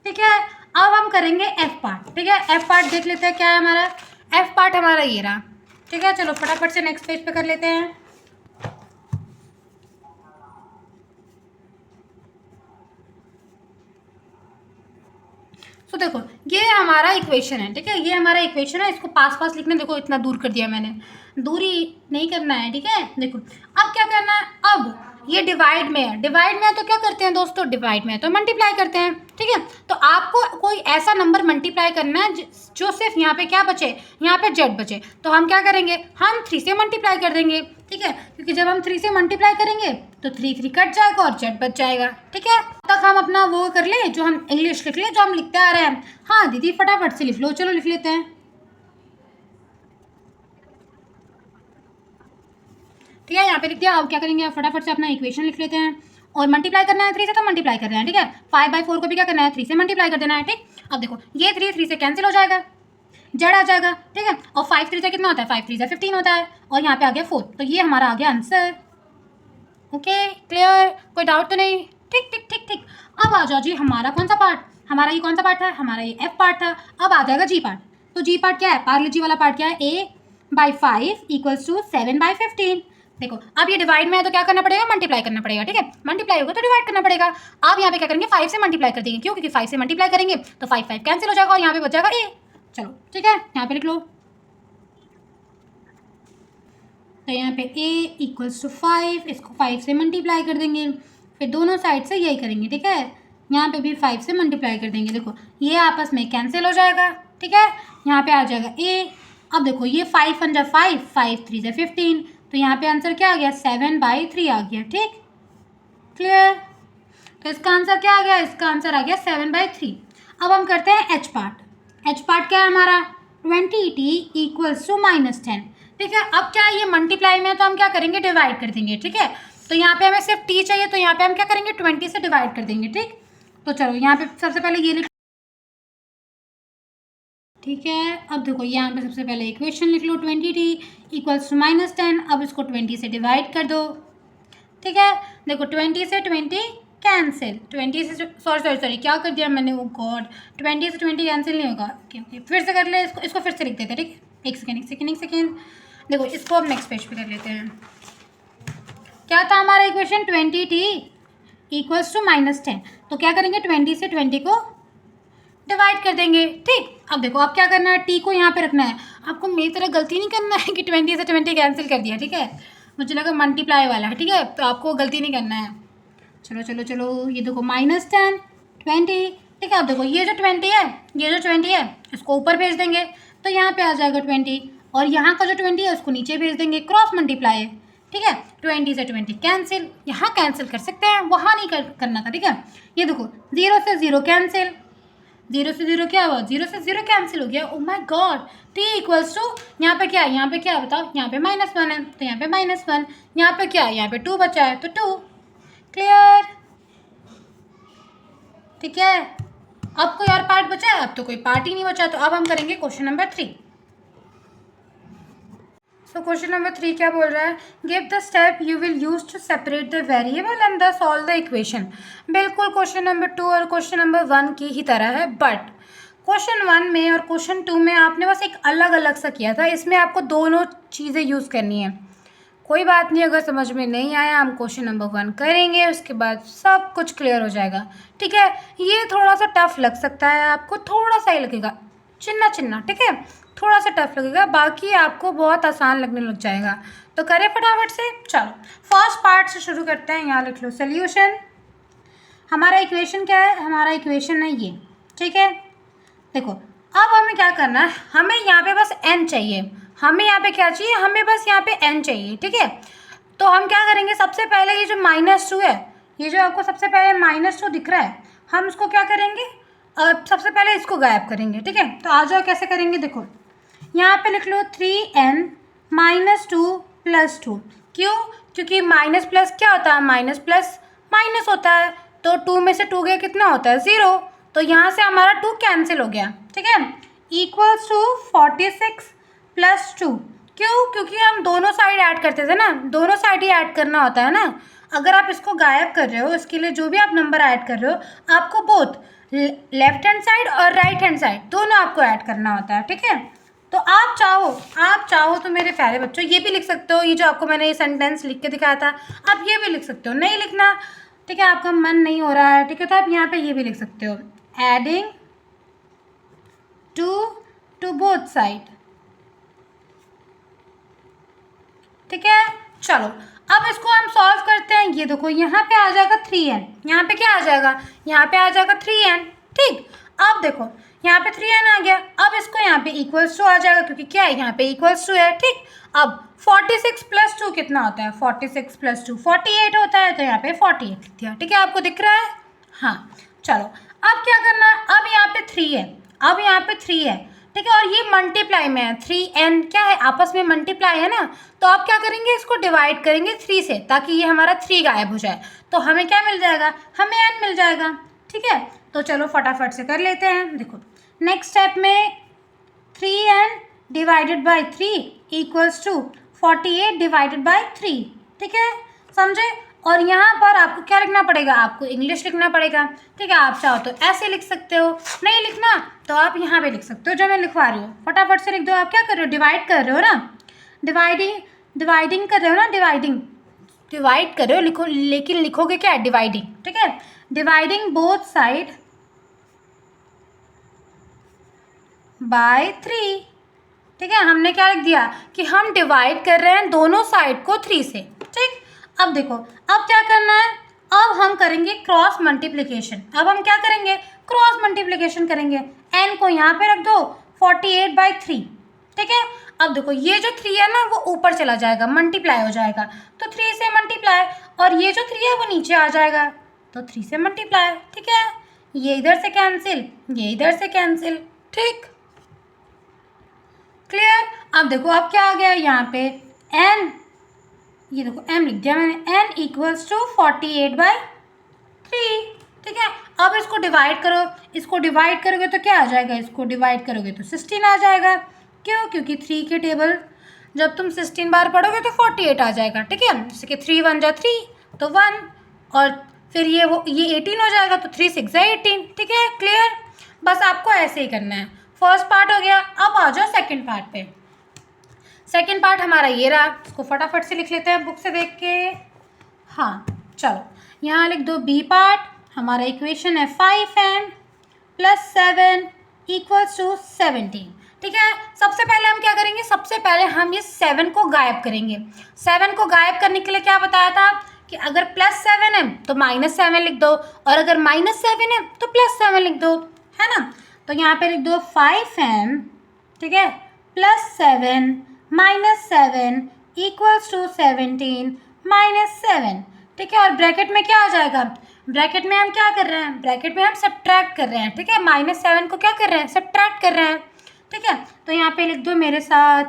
ठीक है, अब हम करेंगे f पार्ट। ठीक है, f पार्ट देख लेते हैं क्या है हमारा, f पार्ट हमारा ये रहा। ठीक है, चलो फटाफट से नेक्स्ट पेज पे कर लेते हैं। तो देखो ये हमारा इक्वेशन है। ठीक है, ये हमारा इक्वेशन है, इसको पास लिखना, देखो इतना दूर कर दिया मैंने, दूरी नहीं करना है। ठीक है, देखो अब क्या करना है, अब ये डिवाइड में है, तो क्या करते हैं दोस्तों, डिवाइड में है तो मल्टीप्लाई करते हैं। ठीक है, तो आपको कोई ऐसा नंबर मल्टीप्लाई करना है जो सिर्फ यहाँ पे क्या बचे, यहाँ पे z बचे, तो हम क्या करेंगे, हम 3 से मल्टीप्लाई कर देंगे। ठीक है, क्योंकि जब हम 3 से मल्टीप्लाई करेंगे तो 3 कट जाएगा और z बच जाएगा। ठीक है, तक हम अपना वो कर ले, जो हम इंग्लिश लिख ले, जो हम लिखते आ रहे हैं। हाँ दीदी फटाफट से लिख लो, चलो लिख लेते हैं। ठीक है, यहाँ पे लिख दिया। अब क्या करेंगे, फटाफट से अपना इक्वेशन लिख लेते हैं और मल्टीप्लाई करना है 3 से, तो मल्टीप्लाई कर रहे हैं। ठीक है, 5/4 को भी क्या करना है, 3 से मल्टीप्लाई कर देना है। ठीक, अब देखो ये 3 से कैंसिल हो जाएगा, जेड आ जाएगा। ठीक है, और 5 3 से कितना होता है, 5 3 से 15 होता है, और यहाँ पे आ गया 4, तो ये हमारा आ गया आंसर। ओके क्लियर, कोई डाउट तो नहीं। ठीक, अब आ जाओ जी हमारा कौन सा पार्ट, हमारा ये कौन सा पार्ट था, हमारा ये एफ पार्ट था। अब आ जाएगा जी पार्ट। तो जी पार्ट क्या है, पार्ले जी वाला पार्ट क्या है, a/5 इक्वल्स टू 7/15। देखो अब ये डिवाइड में है तो क्या करना पड़ेगा, मल्टीप्लाई करना पड़ेगा, ठीक है, मल्टीप्लाई होगा तो डिवाइड करना पड़ेगा। अब यहाँ पे क्या करेंगे, 5 से मल्टीप्लाई कर देंगे, क्यों, क्योंकि 5 से मल्टीप्लाई करेंगे तो 5 5 कैंसिल हो जाएगा और यहाँ पे बच जाएगा ए। चलो ठीक है, यहाँ पे लिख लो, तो यहाँ पे a इक्वल्स टू 5, इसको 5 से मल्टीप्लाई कर देंगे, फिर दोनों साइड से यही करेंगे, ठीक है, यहाँ पे भी 5 से मल्टीप्लाई कर देंगे। देखो ये आपस में कैंसिल हो जाएगा, ठीक है, यहाँ पे आ जाएगा a। अब देखो ये 5 1 जा 5, 5 3 जा 15, तो यहाँ पे आंसर क्या आ गया, 7/3 आ गया, ठीक, क्लियर। तो इसका आंसर क्या आ गया, इसका आंसर आ गया 7/3। अब हम करते हैं एच पार्ट। एच पार्ट क्या है हमारा, 20t इक्वल्स टू -10, ठीक है। अब क्या है, ये मल्टीप्लाई में है तो हम क्या करेंगे, डिवाइड कर देंगे, ठीक है। तो यहाँ पे हमें सिर्फ t चाहिए, तो यहाँ पे हम क्या करेंगे, 20 से डिवाइड कर देंगे, ठीक। तो चलो यहाँ पे सबसे पहले ये लिख, ठीक है। अब देखो यहाँ पे सबसे पहले इक्वेशन लिख लो, 20t इक्वल्स टू -10। अब इसको 20 से डिवाइड कर दो, ठीक है। देखो 20 से 20 कैंसिल, 20 से सॉरी क्या कर दिया मैंने, वो गॉड, 20 से 20 कैंसिल नहीं होगा, ओके फिर से कर ले, इसको फिर से लिख देते हैं, ठीक है, एक सेकेंड। देखो इसको अब नेक्स्ट पेज पे कर लेते हैं। क्या था हमारा इक्वेशन, 20t इक्वल्स टू -10, तो क्या करेंगे, 20 से 20 को डिवाइड कर देंगे, ठीक। अब देखो अब क्या करना है, टी को यहाँ पे रखना है, आपको मेरी तरह गलती नहीं करना है कि 20 से 20 कैंसिल कर दिया, ठीक है, मुझे लगा मल्टीप्लाई वाला है, ठीक है, तो आपको गलती नहीं करना है। चलो चलो चलो, ये देखो -10 20, ठीक है। अब देखो ये जो 20 है, ये जो 20 है इसको ऊपर भेज देंगे, तो यहाँ पे आ जाएगा 20, और यहाँ का जो 20 है उसको नीचे भेज देंगे, क्रॉस मल्टीप्लाई है, ठीक है। 20 से 20 कैंसिल, यहाँ कैंसिल कर सकते हैं, वहाँ नहीं करना था, ठीक है। ये देखो 0 से 0 कैंसिल, 0 से 0 क्या हुआ, 0 से 0 कैंसिल हो गया, oh my god. t equals to, यहाँ पे क्या है, यहाँ पे क्या है बताओ, यहाँ पे -1 है, तो यहाँ पे -1, यहाँ पे क्या है, यहाँ पे 2 बचा है, तो 2, क्लियर, ठीक है। अब कोई और पार्ट बचा है, अब तो कोई पार्ट ही नहीं बचा, तो अब हम करेंगे question number 3। So question number 3 क्या बोल रहा है, give the step you will use to separate the variable and the solve the equation. बिल्कुल क्वेश्चन नंबर 2 और क्वेश्चन नंबर 1 की ही तरह है, बट क्वेश्चन 1 में और क्वेश्चन 2 में आपने बस एक अलग अलग सा किया था, इसमें आपको दोनों चीज़ें यूज़ करनी है। कोई बात नहीं, अगर समझ में नहीं आया हम क्वेश्चन नंबर 1 करेंगे, उसके बाद सब कुछ क्लियर हो जाएगा, ठीक है। ये थोड़ा सा टफ लग सकता है आपको, थोड़ा सा ही लगेगा, चिन्ना, ठीक है, थोड़ा सा टफ लगेगा, बाकी आपको बहुत आसान लगने लग जाएगा। तो करें फटाफट से, चलो फर्स्ट पार्ट से शुरू करते हैं। यहाँ लिख लो सोल्यूशन। हमारा इक्वेशन क्या है, हमारा इक्वेशन है ये, ठीक है। देखो अब हमें क्या करना है, हमें यहाँ पे बस n चाहिए, हमें यहाँ पे क्या चाहिए, हमें बस यहाँ पे n चाहिए, ठीक है। तो हम क्या करेंगे, सबसे पहले ये जो -2 है, ये जो आपको सबसे पहले -2 दिख रहा है, हम इसको क्या करेंगे, सबसे पहले इसको गायब करेंगे, ठीक है। तो आ जाओ कैसे करेंगे, देखो यहाँ पे लिख लो 3n -2 + 2, क्यों, क्योंकि माइनस प्लस क्या होता है, माइनस प्लस माइनस होता है, तो 2 में से 2 गया कितना होता है, 0, तो यहाँ से हमारा 2 कैंसिल हो गया, ठीक है। इक्वल्स टू 46 + 2, क्यों, क्योंकि हम दोनों साइड ऐड करते थे ना, दोनों साइड ही ऐड करना होता है ना। अगर आप इसको गायब कर रहे हो, इसके लिए जो भी आप नंबर ऐड कर रहे हो, आपको बोथ लेफ्ट हैंड साइड और राइट हैंड साइड दोनों आपको ऐड करना होता है, ठीक है। तो आप चाहो तो मेरे प्यारे बच्चों ये भी लिख सकते हो, ये जो आपको मैंने ये सेंटेंस लिख के दिखाया था, आप ये भी लिख सकते हो, नहीं लिखना, ठीक है, आपका मन नहीं हो रहा है, ठीक है, तो आप यहाँ पे ये भी लिख सकते हो, एडिंग टू बोथ साइड, ठीक है। चलो अब इसको हम सॉल्व करते हैं। ये देखो यहाँ पे आ जाएगा 3n, यहाँ पे क्या आ जाएगा, यहाँ पे आ जाएगा 3n, ठीक। अब देखो यहाँ पे 3n आ गया, अब इसको यहाँ पे इक्वल्स टू आ जाएगा, क्योंकि क्या है, यहाँ पे इक्वल्स टू है, ठीक। अब 46 + 2 कितना होता है, 46 + 2 48 होता है, तो यहाँ पे 48 लिख दिया, ठीक है, आपको दिख रहा है, हाँ। चलो अब क्या करना है, अब यहाँ पे 3 है, अब यहाँ पे 3 है, ठीक है, और ये मल्टीप्लाई में है, 3n क्या है, आपस में मल्टीप्लाई है ना, तो आप क्या करेंगे, इसको डिवाइड करेंगे 3 से, ताकि ये हमारा 3 गायब हो जाए, तो हमें क्या मिल जाएगा, हमें n मिल जाएगा, ठीक है। तो चलो फटाफट से कर लेते हैं। देखो नेक्स्ट स्टेप में 3n / 3 इक्वल्स टू 48 / 3, ठीक है, समझे। और यहाँ पर आपको क्या लिखना पड़ेगा, आपको इंग्लिश लिखना पड़ेगा, ठीक है। आप चाहो तो ऐसे लिख सकते हो, नहीं लिखना तो आप यहाँ पे लिख सकते हो, जो मैं लिखवा रही हूँ, फटाफट से लिख दो। आप क्या कर रहे हो, डिवाइड कर रहे हो ना, डिवाइडिंग कर रहे हो ना, डिवाइड कर रहे हो, लिखो, लेकिन लिखोगे क्या, डिवाइडिंग, ठीक है। डिवाइडिंग बोथ साइड बाय 3, ठीक है। हमने क्या लिख दिया कि हम डिवाइड कर रहे हैं दोनों साइड को 3 से, ठीक। अब देखो, अब क्या करना है, अब हम करेंगे क्रॉस मल्टीप्लिकेशन। अब हम क्या करेंगे, क्रॉस मल्टीप्लिकेशन करेंगे। n को यहाँ पे रख दो 48/3, ठीक है। अब देखो ये जो 3 है ना वो ऊपर चला जाएगा, मल्टीप्लाई हो जाएगा, तो 3 से मल्टीप्लाई, और ये जो 3 है वो नीचे आ जाएगा, तो 3 से मल्टीप्लाई, ठीक है। ये इधर से कैंसिल, ये इधर से कैंसिल, ठीक, क्लियर। अब देखो अब क्या आ गया यहाँ पे n, ये देखो m लिख दिया मैंने, n इक्वल्स टू 48/3, ठीक है। अब इसको डिवाइड करो, इसको डिवाइड करोगे तो क्या आ जाएगा, इसको डिवाइड करोगे तो 16 आ जाएगा। क्यों, क्योंकि 3 के टेबल जब तुम 16 बार पढ़ोगे तो 48 आ जाएगा, ठीक है। जैसे कि 3 1 जा 3 तो 1, और फिर ये 18 हो जाएगा, तो 3 6 जा 18, ठीक है, क्लियर। बस आपको ऐसे ही करना है। फर्स्ट पार्ट हो गया, अब आ जाओ सेकंड पार्ट पे। सेकंड पार्ट हमारा ये रहा, इसको फटाफट से लिख लेते हैं बुक से देख के। हाँ चलो, यहाँ लिख दो बी पार्ट, हमारा इक्वेशन है 5n + 7 = 17, ठीक है। सबसे पहले हम क्या करेंगे, सबसे पहले हम ये 7 को गायब करेंगे। 7 को गायब करने के लिए क्या बताया था कि अगर +7 है तो -7 लिख दो, और अगर -7 है तो +7 लिख दो, है ना। तो यहाँ पे लिख दो 5n, ठीक है, +7 - 7 = 17 - 7, ठीक है। और ब्रैकेट में क्या आ जाएगा, ब्रैकेट में हम क्या कर रहे हैं, ब्रैकेट में हम सब्ट्रैक्ट कर रहे हैं, ठीक है। -7 को क्या कर रहे हैं, सब्ट्रैक्ट कर रहे हैं, ठीक है। तो यहाँ पे लिख दो मेरे साथ,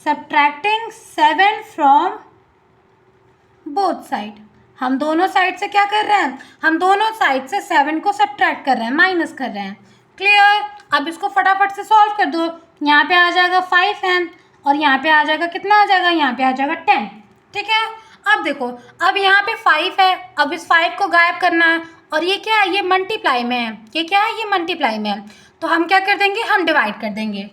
सब्ट्रैक्टिंग 7 फ्रॉम बोथ साइड। हम दोनों साइड से क्या कर रहे हैं, हम दोनों साइड से 7 को सब्ट्रैक्ट कर रहे हैं, माइनस कर रहे हैं, क्लियर। अब इसको फटाफट से सॉल्व कर दो। यहाँ पे आ जाएगा 5n, और यहाँ पे आ जाएगा, कितना आ जाएगा, यहाँ पे आ जाएगा 10, ठीक है। अब देखो, अब यहाँ पे 5 है, अब इस 5 को गायब करना है, और ये क्या है, ये मल्टीप्लाई में है, ये क्या है, ये मल्टीप्लाई में है, तो हम क्या कर देंगे, हम डिवाइड कर देंगे।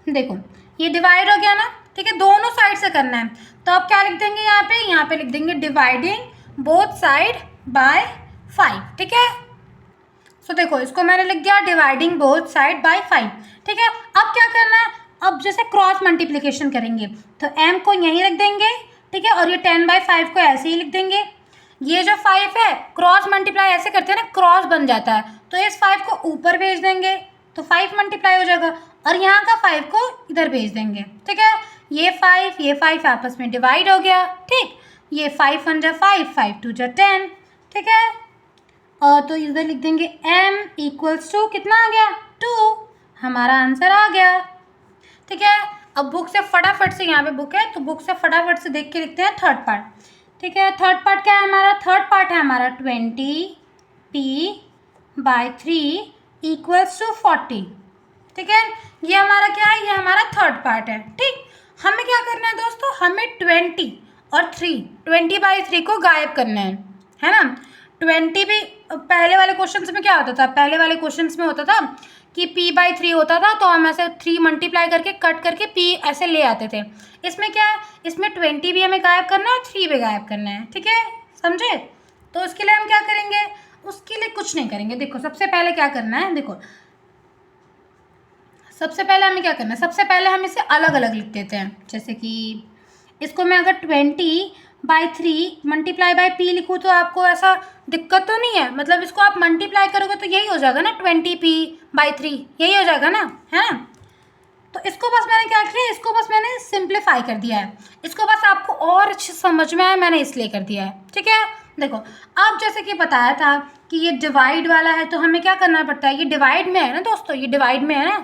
देखो ये डिवाइड हो गया ना, ठीक है, दोनों साइड से करना है, तो अब क्या लिख देंगे, यहाँ पे लिख देंगे डिवाइडिंग बोथ साइड बाय 5, ठीक है। सो देखो इसको मैंने लिख दिया डिवाइडिंग बोथ साइड बाय 5, ठीक है। अब क्या करना है, अब जैसे क्रॉस मल्टीप्लिकेशन करेंगे तो m को यहीं रख देंगे, ठीक है, और ये 10/5 को ऐसे ही लिख देंगे। ये जो 5 है, क्रॉस मल्टीप्लाई ऐसे करते हैं ना, क्रॉस बन जाता है, तो इस 5 को ऊपर भेज देंगे तो 5 मल्टीप्लाई हो जाएगा, और यहाँ का 5 को इधर भेज देंगे, ठीक है। ये 5 आपस में डिवाइड हो गया, ठीक। ये 5 1 जा 5, 5 2 जा 10, ठीक है। और तो इधर लिख देंगे m = कितना आ गया, 2, हमारा आंसर आ गया, ठीक है। अब बुक से फटाफट से, यहाँ पे बुक है तो बुक से फटाफट से देख के लिखते हैं थर्ड पार्ट, ठीक है। थर्ड पार्ट क्या है हमारा, थर्ड पार्ट है हमारा 20p/3 = 40, ठीक है। ये हमारा क्या है, ये हमारा थर्ड पार्ट है, ठीक। हमें क्या करना है दोस्तों, हमें 20 और 20/3 को गायब करना है ना। 20 भी पहले वाले क्वेश्चन में क्या होता था, पहले वाले क्वेश्चन में होता था कि p/3 होता था, तो हम ऐसे 3 मल्टीप्लाई करके कट करके p ऐसे ले आते थे। इसमें क्या है, इसमें 20 भी हमें गायब करना है और 3 भी गायब करना है, ठीक है, समझे। तो उसके लिए हम क्या करेंगे, उसके लिए कुछ नहीं करेंगे। देखो सबसे पहले क्या करना है, देखो सबसे पहले हमें क्या करना है, सबसे पहले हम इसे अलग अलग लिख देते हैं। जैसे कि इसको मैं अगर 20/3 मल्टीप्लाई बाय p लिखूँ तो आपको ऐसा दिक्कत तो नहीं है, मतलब इसको आप मल्टीप्लाई करोगे तो यही हो जाएगा ना, 20p/3 यही हो जाएगा ना, है ना। तो इसको बस मैंने क्या किया, इसको बस मैंने सिंप्लीफाई कर दिया है, इसको बस आपको और अच्छे समझ में आए मैंने इसलिए कर दिया है, ठीक है। देखो अब जैसे कि बताया था कि ये डिवाइड वाला है, तो हमें क्या करना पड़ता है, ये डिवाइड में है ना दोस्तों, ये डिवाइड में है ना,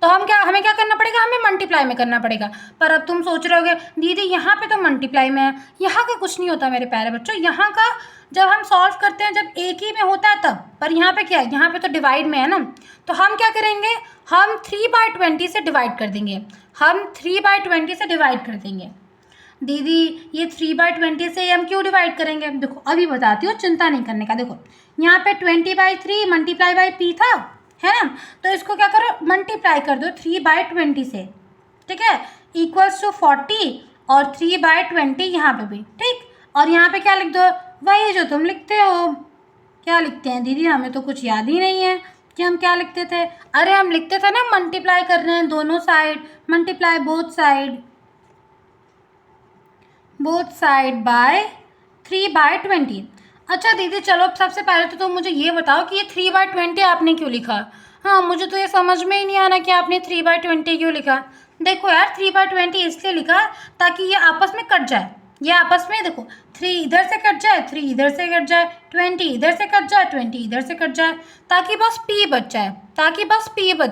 तो हमें क्या करना पड़ेगा, हमें मल्टीप्लाई में करना पड़ेगा। पर अब तुम सोच रहे होगे दीदी यहाँ पे तो मल्टीप्लाई में है, यहाँ का कुछ नहीं होता मेरे प्यारे बच्चों, यहाँ का जब हम सॉल्व करते हैं जब एक ही में होता है तब, पर यहाँ पे क्या है, यहाँ पे तो डिवाइड में है ना, तो हम क्या करेंगे, हम 3/20 से डिवाइड कर देंगे, हम 3/20 से डिवाइड कर देंगे। दीदी ये 3/20 से हम क्यों डिवाइड करेंगे? देखो अभी बताती हूँ, चिंता नहीं करने का। देखो यहाँ पे 20/3 मल्टीप्लाई बाई पी था, है ना, तो इसको क्या करो, मल्टीप्लाई कर दो 3/20 से, ठीक है, इक्वल्स टू 40 और 3/20 यहाँ पे भी, ठीक। और यहाँ पे क्या लिख दो, वही जो तुम लिखते हो। क्या लिखते हैं दीदी? हमें तो कुछ याद ही नहीं है कि हम क्या लिखते थे। अरे हम लिखते थे ना, मल्टीप्लाई कर रहे हैं दोनों side, multiply both side by 3/20। अच्छा दीदी चलो, अब सबसे पहले तो तुम मुझे ये बताओ कि ये 3/20 आपने क्यों लिखा? हाँ, मुझे तो ये समझ में ही नहीं आना कि आपने 3/20 क्यों लिखा। देखो यार, 3/20 इसलिए लिखा ताकि ये आपस में कट जाए। ये आपस में देखो, 3 इधर से कट जाए, 3 इधर से कट जाए, 20 इधर से कट जाए, 20 इधर से कट जाए, ताकि बस p बच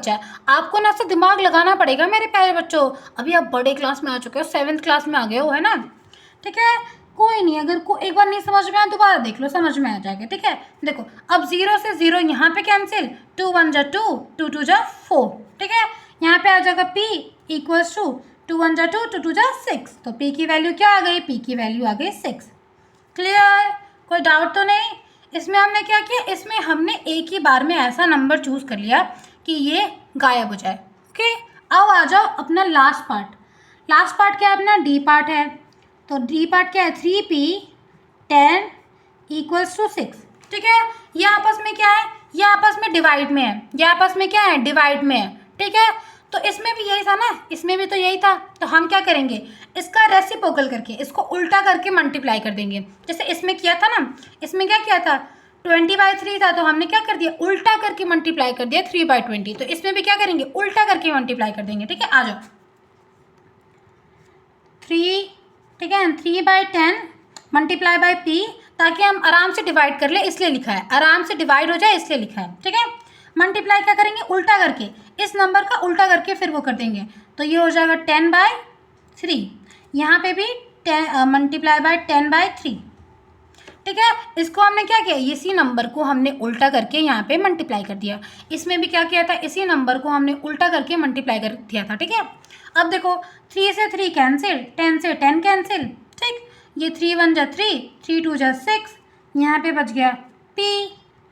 जाए, आपको ना से दिमाग लगाना पड़ेगा मेरे प्यारे बच्चों। अभी आप बड़े क्लास में आ चुके हो, 7th क्लास में आ गए हो, है ना, ठीक है। कोई नहीं, अगर एक बार नहीं समझ में आया दोबारा देख लो, समझ में आ जाएगा, ठीक है। देखो अब 0 से 0 यहाँ पे कैंसिल, 2 1 जा 2, 2 2 जा 4, ठीक है। यहाँ पे आ जाएगा p इक्वल्स टू 2 1 जा 2, 2 2 जा 6, तो p की वैल्यू क्या आ गई? p की वैल्यू आ गई 6। क्लियर? कोई डाउट तो नहीं? इसमें हमने क्या किया, इसमें हमने एक ही बार में ऐसा नंबर चूज कर लिया कि ये गायब हो जाए। ओके, अब आ जाओ अपना लास्ट पार्ट क्या है? अपना डी पार्ट है। तो डी पार्ट क्या है? 3p 10 इक्वल्स टू 6, ठीक है। ये आपस में क्या है? ये आपस में डिवाइड में है। ये आपस में क्या है? डिवाइड में है, ठीक है। तो इसमें भी यही था ना, इसमें भी तो यही था। तो हम क्या करेंगे, इसका रेसिप्रोकल करके, इसको उल्टा करके मल्टीप्लाई कर देंगे। जैसे इसमें किया था ना, इसमें क्या किया था, 20/3 था, तो हमने क्या कर दिया, उल्टा करके मल्टीप्लाई कर दिया 3/20। तो इसमें भी क्या करेंगे, उल्टा करके मल्टीप्लाई कर देंगे, ठीक है। आ जाओ 3, ठीक है, 3/10 मल्टीप्लाई बाई p, ताकि हम आराम से डिवाइड कर ले इसलिए लिखा है, आराम से डिवाइड हो जाए इसलिए लिखा है, ठीक है। मल्टीप्लाई क्या करेंगे, उल्टा करके, इस नंबर का उल्टा करके फिर वो कर देंगे। तो ये हो जाएगा 10/3, यहाँ पे भी 10 मल्टीप्लाई बाई 10/3, ठीक है। इसको हमने क्या किया, इसी नंबर को हमने उल्टा करके यहाँ पे मल्टीप्लाई कर दिया। इसमें भी क्या किया था, इसी नंबर को हमने उल्टा करके मल्टीप्लाई कर दिया था, ठीक है। अब देखो 3 से 3 कैंसिल, 10 से 10 कैंसिल, ठीक। ये 3 1 जा 3, 3 2 जा 6, यहाँ पे बच गया p,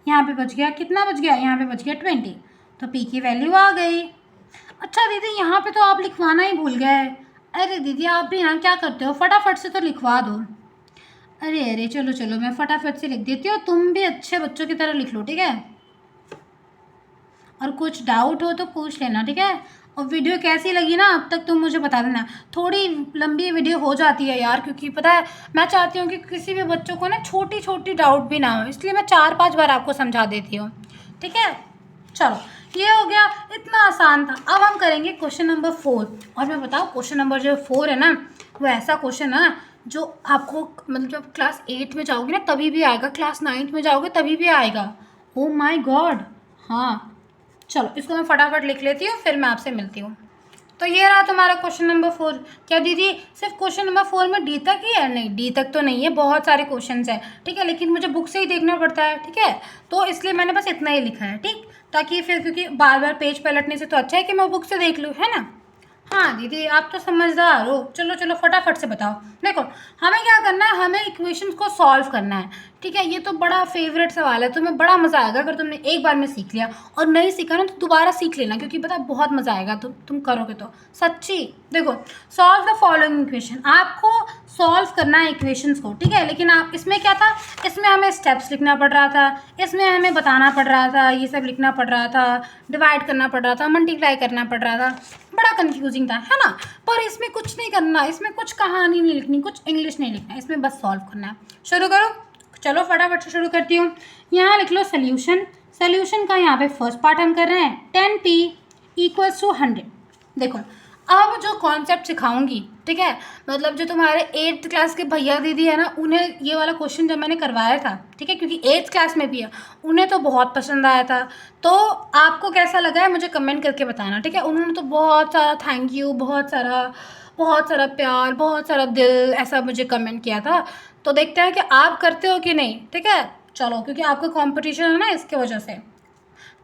यहाँ पे बच गया कितना बच गया, यहाँ पे बच गया 20, तो p की वैल्यू आ गई। अच्छा दीदी यहाँ पे तो आप लिखवाना ही भूल गए। अरे दीदी आप भी ना क्या करते हो, फटाफट से तो लिखवा दो। अरे चलो चलो, मैं फटाफट से लिख देती हूँ, तुम भी अच्छे बच्चों की तरह लिख लो, ठीक है। और कुछ डाउट हो तो पूछ लेना, ठीक है। और वीडियो कैसी लगी ना, अब तक तुम मुझे बता देना। थोड़ी लंबी वीडियो हो जाती है यार, क्योंकि पता है मैं चाहती हूँ कि किसी भी बच्चों को ना छोटी छोटी डाउट भी ना हो, इसलिए मैं 4-5 बार आपको समझा देती हूँ, ठीक है। चलो ये हो गया, इतना आसान था। अब हम करेंगे क्वेश्चन नंबर 4। और मैं बताऊँ, क्वेश्चन नंबर जो 4 है ना, वो ऐसा क्वेश्चन है जो आपको मतलब जब क्लास 8 में जाओगे ना तभी भी आएगा, क्लास 9 में जाओगे तभी भी आएगा। ओ माय गॉड, हाँ। चलो इसको मैं फटाफट लिख लेती हूँ, फिर मैं आपसे मिलती हूँ। तो ये रहा तुम्हारा क्वेश्चन नंबर 4। क्या दीदी सिर्फ क्वेश्चन नंबर 4 में डी तक ही है? नहीं, डी तक तो नहीं है, बहुत सारे क्वेश्चंस हैं, ठीक है, लेकिन मुझे बुक से ही देखना पड़ता है, ठीक है। तो इसलिए मैंने बस इतना ही लिखा है, ठीक, ताकि फिर क्योंकि बार बार पेज पलटने से तो अच्छा है कि मैं बुक से देख लूँ, है ना। हाँ दीदी आप तो समझदार हो। चलो चलो फटाफट से बताओ। देखो हमें क्या करना है, हमें इक्वेशंस को सॉल्व करना है, ठीक है। ये तो बड़ा फेवरेट सवाल है, तुम्हें बड़ा मज़ा आएगा अगर तुमने एक बार में सीख लिया, और नहीं सीखा ना तो दोबारा सीख लेना, क्योंकि पता बहुत मज़ा आएगा तुम करोगे तो सच्ची। देखो सॉल्व द फॉलोइंग इक्वेशन, आपको सॉल्व करना है इक्वेशंस को, ठीक है। लेकिन आप इसमें क्या था, इसमें हमें स्टेप्स लिखना पड़ रहा था, इसमें हमें बताना पड़ रहा था, ये सब लिखना पड़ रहा था, डिवाइड करना पड़ रहा था, मल्टीप्लाई करना पड़ रहा था, बड़ा कंफ्यूजिंग था, है ना। पर इसमें कुछ नहीं करना, इसमें कुछ कहानी नहीं लिखनी, कुछ इंग्लिश नहीं लिखना, इसमें बस सॉल्व करना है। शुरू करो, चलो फटाफट से शुरू करती हूँ। यहाँ लिख लो सोल्यूशन का यहाँ पे फर्स्ट पार्ट हम कर रहे हैं 10p इक्वल्स टू 100। देखो अब जो कॉन्सेप्ट सिखाऊंगी, ठीक है, मतलब जो तुम्हारे 8th क्लास के भैया दीदी है ना, उन्हें ये वाला क्वेश्चन जब मैंने करवाया था, ठीक है, क्योंकि 8th क्लास में भी है, उन्हें तो बहुत पसंद आया था। तो आपको कैसा लगा है मुझे कमेंट करके बताना, ठीक है। उन्होंने तो बहुत सारा थैंक यू, बहुत सारा प्यार, बहुत सारा दिल ऐसा मुझे कमेंट किया था। तो देखते हैं कि आप करते हो कि नहीं, ठीक है। चलो क्योंकि आपका कॉम्पिटिशन है ना, इसके वजह से।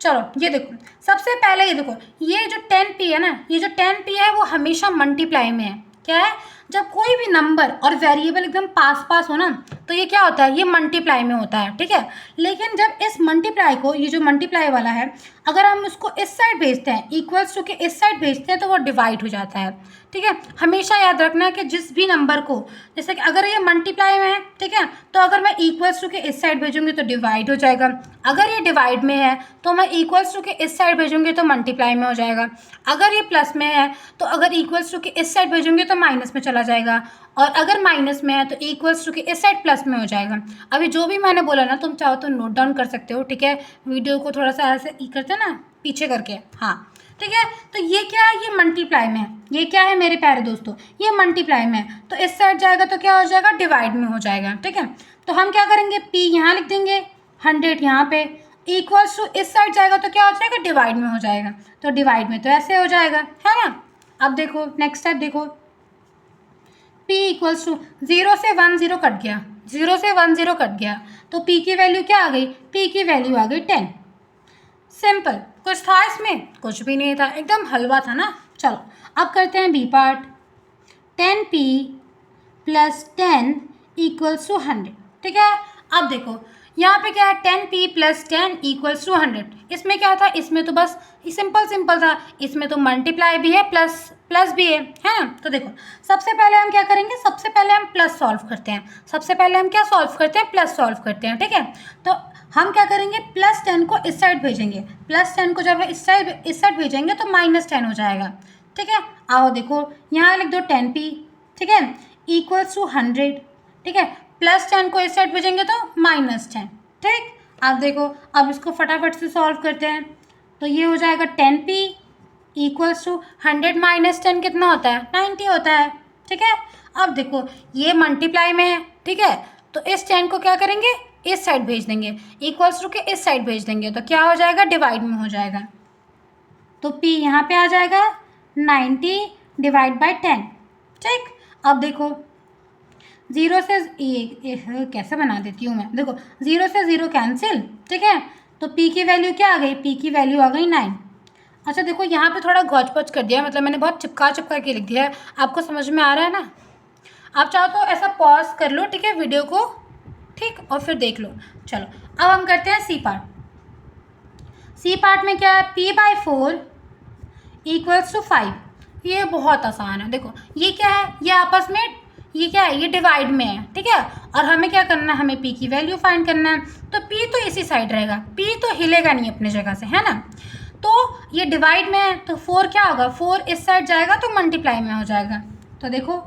चलो ये देखो, सबसे पहले ये देखो, ये जो 10p है ना, ये जो 10p है वो हमेशा मल्टीप्लाई में है। क्या है, जब कोई भी नंबर और वेरिएबल एकदम पास पास हो ना तो ये क्या होता है, ये मल्टीप्लाई में होता है, ठीक है। लेकिन जब इस मल्टीप्लाई को, ये जो मल्टीप्लाई वाला है, अगर हम उसको इस साइड भेजते हैं, इक्वल्स टू के इस साइड भेजते हैं तो वो डिवाइड हो जाता है, ठीक है। हमेशा याद रखना है कि जिस भी नंबर को, जैसे कि अगर ये मल्टीप्लाई में है, ठीक है, तो अगर मैं इक्वल्स टू के इस साइड भेजूंगी तो डिवाइड हो जाएगा। अगर ये डिवाइड में है तो मैं इक्वल्स टू के इस साइड भेजूंगी तो मल्टीप्लाई में हो जाएगा। अगर ये प्लस में है तो अगर इक्वल्स टू के इस साइड भेजूंगी तो माइनस में चला जाएगा, और अगर माइनस में है तो इक्वल्स टू के इस साइड प्लस में हो जाएगा। अभी जो भी मैंने बोला ना, तुम चाहो तो नोट डाउन कर सकते हो, ठीक है। वीडियो को थोड़ा सा ऐसे करते ना पीछे करके, हाँ, ठीक है। तो ये क्या है, ये मल्टीप्लाई में है। ये क्या है मेरे प्यारे दोस्तों, ये मल्टीप्लाई में है, तो इस साइड जाएगा तो क्या हो जाएगा, डिवाइड में हो जाएगा, ठीक है। तो हम क्या करेंगे, p यहाँ लिख देंगे, 100 यहाँ पे, इक्वल्स टू इस साइड जाएगा तो क्या हो जाएगा, डिवाइड में हो जाएगा। तो डिवाइड में तो ऐसे हो जाएगा, है ना। अब देखो नेक्स्ट स्टेप देखो, p इक्वल्स टू 0 से 1 0 कट गया, 0 से 1 0 कट गया, तो p की वैल्यू क्या आ गई, p की वैल्यू आ गई 10। सिंपल, कुछ था इसमें, कुछ भी नहीं था, एकदम हलवा था ना। चलो अब करते हैं B part. 10p plus 10 equals to 100, ठीक है। अब देखो यहाँ पे क्या है, 10p प्लस 10 इक्वल्स टू 100। इसमें क्या था, इसमें तो बस सिंपल था, इसमें तो मल्टीप्लाई भी है प्लस भी है ना। तो देखो सबसे पहले हम क्या करेंगे, सबसे पहले हम प्लस सॉल्व करते हैं, सबसे पहले हम क्या सॉल्व करते हैं, प्लस सॉल्व करते हैं, ठीक है। तो हम क्या करेंगे, प्लस 10 को इस साइड भेजेंगे, प्लस 10 को जब इस साइड भेजेंगे तो माइनस 10 हो जाएगा, ठीक है। आओ देखो यहाँ लिख दो 10p, ठीक है, इक्वल्स टू 100, ठीक है। प्लस 10 को इस साइड भेजेंगे तो माइनस 10, ठीक। अब देखो, अब इसको फटाफट से सॉल्व करते हैं, तो ये हो जाएगा 10p इक्वल्स टू 100 माइनस 10 कितना होता है, 90 होता है, ठीक है। अब देखो ये मल्टीप्लाई में है, ठीक है, तो इस 10 को क्या करेंगे, इस साइड भेज देंगे, इक्वल्स टू के इस साइड भेज देंगे तो क्या हो जाएगा, डिवाइड में हो जाएगा। तो p यहाँ पे आ जाएगा 90 डिवाइड बाई 10, ठीक। अब देखो 0 से कैसे बना देती हूँ मैं, देखो 0 से 0 कैंसिल, ठीक है। तो p की वैल्यू क्या आ गई, p की वैल्यू आ गई 9। अच्छा देखो यहाँ पे थोड़ा गौच पच कर दिया, मतलब मैंने बहुत चिपका के लिख दिया है, आपको समझ में आ रहा है ना। आप चाहो तो ऐसा पॉज कर लो, ठीक है, वीडियो को, ठीक, और फिर देख लो। चलो अब हम करते हैं सी पार्ट। सी पार्ट में क्या है, p/4 इक्वल्स टू 5। ये बहुत आसान है, देखो ये क्या है, ये आपस में, ये क्या है, ये डिवाइड में है, ठीक है। और हमें क्या करना है, हमें p की वैल्यू फाइंड करना है, तो p तो इसी साइड रहेगा, p तो हिलेगा नहीं अपनी जगह से, है ना। तो ये डिवाइड में है तो 4 क्या होगा, 4 इस साइड जाएगा तो मल्टीप्लाई में हो जाएगा। तो देखो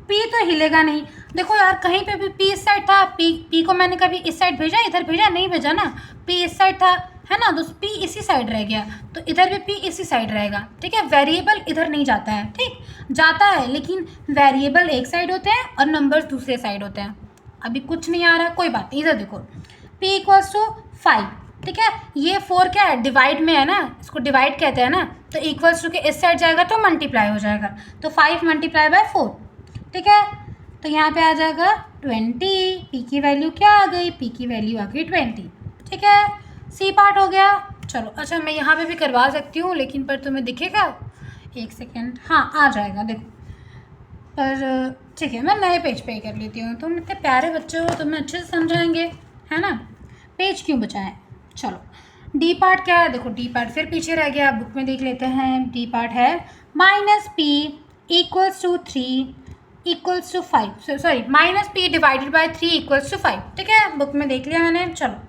p तो हिलेगा नहीं, देखो यार कहीं पे भी p इस साइड था, p को मैंने कभी इस साइड भेजा, इधर भेजा, नहीं भेजा ना, p इस साइड था, है ना, तो p इसी साइड रह गया, तो इधर भी p इसी साइड रहेगा, ठीक है। वेरिएबल इधर नहीं जाता है, ठीक, जाता है लेकिन वेरिएबल एक साइड होते हैं और नंबर्स दूसरे साइड होते हैं। अभी कुछ नहीं आ रहा, कोई बात नहीं, इधर देखो p इक्वल्स टू 5, ठीक है। ये 4 क्या है, डिवाइड में है ना, इसको डिवाइड कहते हैं ना, तो इक्वल्स टू के इस साइड जाएगा तो मल्टीप्लाई हो जाएगा, तो 5 मल्टीप्लाई बाय 4, ठीक है। तो यहाँ पे आ जाएगा 20, p की वैल्यू क्या आ गई, p की वैल्यू आ गई 20, ठीक है। सी पार्ट हो गया। चलो अच्छा मैं यहाँ पे भी करवा सकती हूँ, लेकिन पर तुम्हें दिखेगा, एक सेकेंड, हाँ आ जाएगा देखो, पर ठीक है मैं नए पेज पे कर लेती हूँ, तुम इतने प्यारे बच्चे हो, तुम्हें अच्छे से समझाएंगे, है ना, पेज क्यों बचाएं। चलो डी पार्ट क्या है, देखो डी पार्ट फिर पीछे रह गया, बुक में देख लेते हैं। डी पार्ट है -p equals to 3 equals to 5, sorry -p divided by 3 equals to 5, ठीक है, बुक में देख लिया मैंने। चलो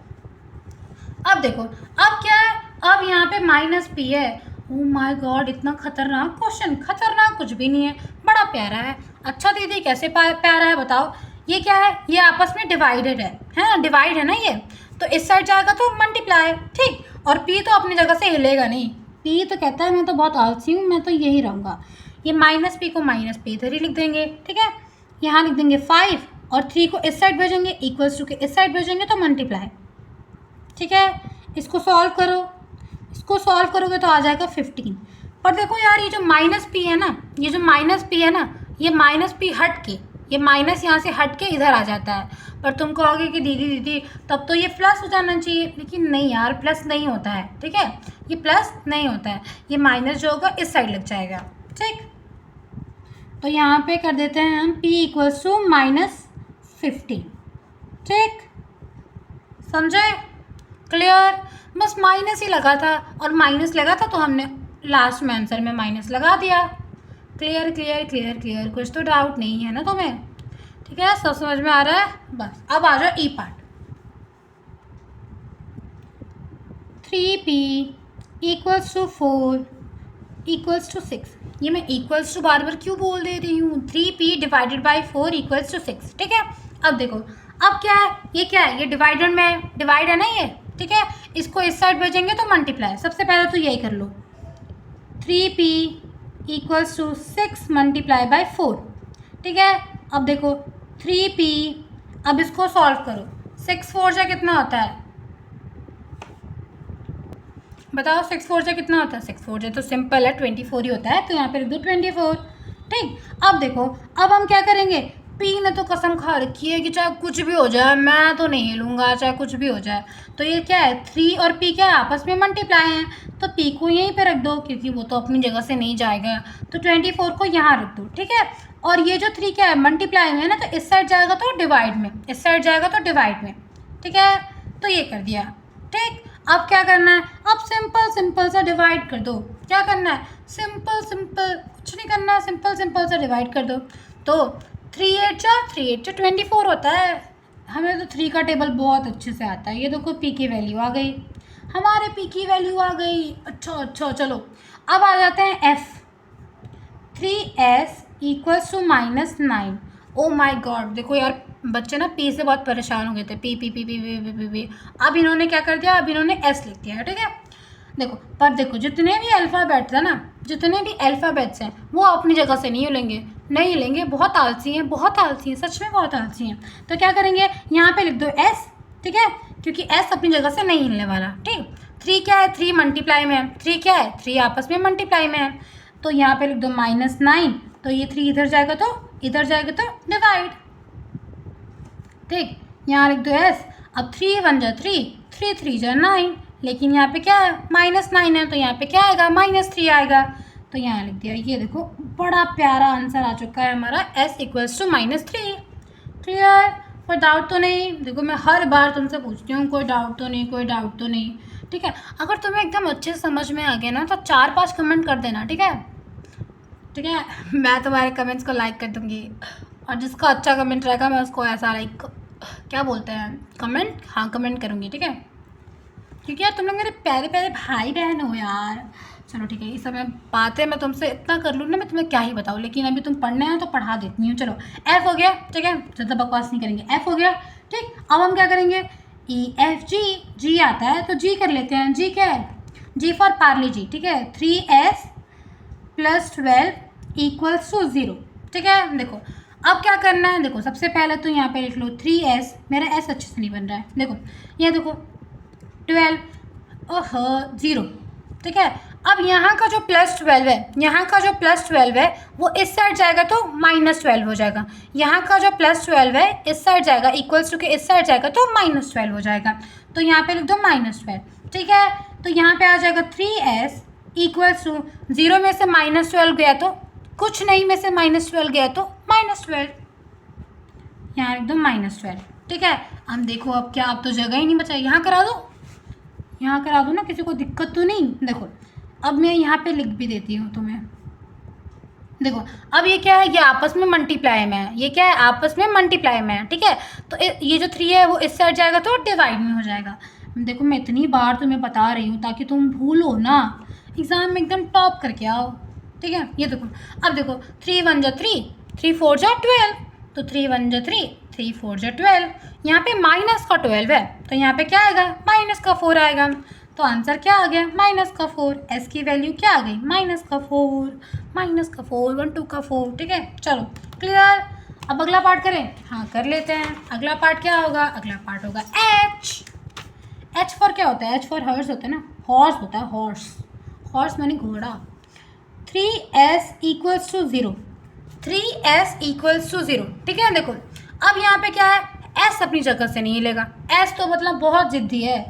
अब देखो, अब क्या है, अब यहाँ पे -p है। ओ माय गॉड, इतना खतरनाक क्वेश्चन, खतरनाक कुछ भी नहीं है, बड़ा प्यारा है। अच्छा दीदी कैसे प्यारा है बताओ, ये क्या है, ये आपस में डिवाइडेड है ना, डिवाइड है ना ये, तो इस साइड जाएगा तो मल्टीप्लाई, ठीक, और p तो अपनी जगह से हिलेगा नहीं, p तो कहता है मैं तो बहुत आलसी हूँ, मैं तो यही रहूँगा। ये -p को -p इधर ही लिख देंगे, ठीक है, यहाँ लिख देंगे 5 और 3 को इस साइड भेजेंगे, इक्वल्स टू के इस साइड भेजेंगे तो मल्टीप्लाई, ठीक है। इसको सॉल्व करो, इसको सॉल्व करोगे तो आ जाएगा 15। पर देखो यार ये जो -p है ना, ये जो -p है ना, ये -p हट के, ये माइनस यहाँ से हट के इधर आ जाता है। पर तुम कहोगे कि दीदी तब तो ये प्लस हो जाना चाहिए, लेकिन नहीं यार, प्लस नहीं होता है, ठीक है, ये प्लस नहीं होता है, ये माइनस जो होगा इस साइड लग जाएगा, ठीक। तो यहाँ पे कर देते हैं हम p इक्वल्स टू -50। ठीक, समझे? क्लियर? बस माइनस ही लगा था, और माइनस लगा था तो हमने लास्ट में आंसर में माइनस लगा दिया। क्लियर क्लियर क्लियर क्लियर, कुछ तो डाउट नहीं है ना तुम्हें? ठीक है, सब समझ में आ रहा है? बस अब आ जाओ E part. 3p equals to 4 equals to 6। ये मैं इक्वल्स टू बार बार क्यों बोल दे रही हूँ? 3p divided by 4 equals to 6। ठीक है, अब देखो, अब क्या है, ये क्या है, ये डिवाइडेड में डिवाइड है ना ये। ठीक है, इसको इस साइड भेजेंगे तो मल्टीप्लाई। सबसे पहले तो यही कर लो, 3p equals to 6 multiply by 4। ठीक है, अब देखो 3p, अब इसको सॉल्व करो। 6 4 जा कितना होता है, बताओ? 6 4 जा कितना होता है? 6 4 जा तो सिंपल है, 24 ही होता है, तो यहाँ पे लिख दो 24। ठीक, अब देखो, अब हम क्या करेंगे, पी ने तो कसम खा रखी है कि चाहे कुछ भी हो जाए मैं तो नहीं लूँगा, चाहे कुछ भी हो जाए। तो ये क्या है, 3 और पी क्या है, आपस में मल्टीप्लाई हैं, तो पी को यहीं पे रख दो क्योंकि वो तो अपनी जगह से नहीं जाएगा, तो 24 को यहाँ रख दो। ठीक है, और ये जो 3 क्या है, मल्टीप्लाई में है ना, तो इस साइड जाएगा तो डिवाइड में, इस साइड जाएगा तो डिवाइड में। ठीक है, तो ये कर दिया। ठीक, अब क्या करना है, अब सिंपल सिंपल सा डिवाइड कर दो। क्या करना है, सिंपल सिंपल, कुछ नहीं करना है, सिंपल सिंपल सा डिवाइड कर दो। तो 3 8 जा 24 होता है। हमें तो 3 का टेबल बहुत अच्छे से आता है। ये देखो पी की वैल्यू आ गई, हमारे पी की वैल्यू आ गई। अच्छा अच्छा, चलो अब आ जाते हैं F. 3s equals to -9। Oh my God, देखो यार बच्चे ना पी से बहुत परेशान हो गए थे, P P P P P P P P. अब इन्होंने क्या कर दिया, अब इन्होंने एस लिख दिया है। ठीक है, देखो पर देखो जितने भी अल्फ़ाबेट्स हैं ना, जितने भी अल्फ़ाबेट्स हैं वो अपनी जगह से नहीं हिलेंगे, नहीं हिलेंगे। बहुत आलसी हैं, बहुत आलसी हैं, सच में बहुत आलसी हैं। तो क्या करेंगे, यहाँ पे लिख दो एस। ठीक है, क्योंकि एस अपनी जगह से नहीं हिलने वाला। ठीक, 3 क्या है, 3 मल्टीप्लाई में है, 3 क्या है, 3 आपस में मल्टीप्लाई में है, तो यहाँ पे लिख दो -9। तो ये 3 इधर जाएगा तो इधर जाएगा तो डिवाइड। ठीक, यहाँ लिख दो एस। अब 3 1 जा 3, 3 3 जा 9, लेकिन यहाँ पे क्या है, -9 है, तो यहाँ पे क्या आएगा, -3 आएगा। तो यहाँ लिख दिया। ये देखो बड़ा प्यारा आंसर आ चुका है हमारा, s इक्वल्स टू -3। क्लियर? कोई डाउट तो नहीं? देखो मैं हर बार तुमसे पूछती हूँ, कोई डाउट तो नहीं, कोई डाउट तो नहीं। ठीक है, अगर तुम्हें एकदम अच्छे से समझ में आ गया ना तो 4 5 कमेंट कर देना। ठीक है, ठीक है, मैं तुम्हारे कमेंट्स को लाइक कर दूँगी, और जिसका अच्छा कमेंट रहेगा मैं उसको ऐसा लाइक, क्या बोलते हैं, कमेंट, हाँ कमेंट करूँगी। ठीक है, क्योंकि यार तुम लोग मेरे प्यारे प्यारे भाई बहन हो यार। चलो ठीक है, इस समय बातें मैं तुमसे इतना कर लूँ ना, मैं तुम्हें क्या ही बताऊँ, लेकिन अभी तुम पढ़ने हैं तो पढ़ा देती हूँ। चलो एफ हो गया। ठीक है, ज़्यादा बकवास नहीं करेंगे, एफ हो गया। ठीक, अब हम क्या करेंगे, ई एफ जी, जी आता है तो जी कर लेते हैं। जी क्या है, जी फॉर पार्ले जी। ठीक है, 3s + 12 इक्वल्स टू 0। ठीक है, देखो अब क्या करना है, देखो सबसे पहले तो यहाँ पे लिख लो 3s, मेरा s अच्छे से नहीं बन रहा है, देखो ये देखो 12 ओह 0। ठीक है, अब यहाँ का जो +12 है, यहाँ का जो +12 है वो इस साइड जाएगा तो -12 हो जाएगा। यहाँ का जो +12 है इस साइड जाएगा, इक्वल्स टू के इस साइड जाएगा तो -12 हो जाएगा। तो यहाँ पे लिख दो -12। ठीक है, तो यहाँ पे आ जाएगा 3s इक्वल्स टू 0 में से -12 गया तो कुछ नहीं, में से -12 गया तो -12, यहाँ लिख दो -12। ठीक है, अब देखो अब क्या, अब तो जगह ही नहीं बचा, यहाँ करा दो, यहाँ करा दो ना, किसी को दिक्कत तो नहीं। देखो अब मैं यहाँ पे लिख भी देती हूँ तुम्हें। देखो अब ये क्या है, ये आपस में मल्टीप्लाई में है, ये क्या है, आपस में मल्टीप्लाई में है। ठीक है, तो ये जो 3 है वो इस साइड जाएगा तो डिवाइड में हो जाएगा। देखो मैं इतनी बार तुम्हें बता रही हूँ ताकि तुम भूलो ना, एग्ज़ाम में एकदम टॉप करके आओ। ठीक है, ये देखो, अब देखो 3 1 जा 3, 3 4 जा 12, तो 3 1 जा 3, 3 4 जा 12। यहाँ पे माइनस का 12 है तो यहाँ पे क्या आएगा, माइनस का 4 आएगा। तो आंसर क्या आ गया, -4। एस की वैल्यू क्या आ गई, -4, -4, 1 2 का 4। ठीक है, चलो क्लियर। अब अगला पार्ट करें, हाँ कर लेते हैं। अगला पार्ट क्या होगा, अगला पार्ट होगा एच। एच फॉर क्या होता है, एच फॉर हॉर्स होता है ना, हॉर्स होता है, हॉर्स, हॉर्स मानी घोड़ा। 3s equals to 0, 3s equals to 0। ठीक है, देखो अब यहाँ पे क्या है, s अपनी जगह से नहीं हिलेगा। s तो मतलब बहुत ज़िद्दी है,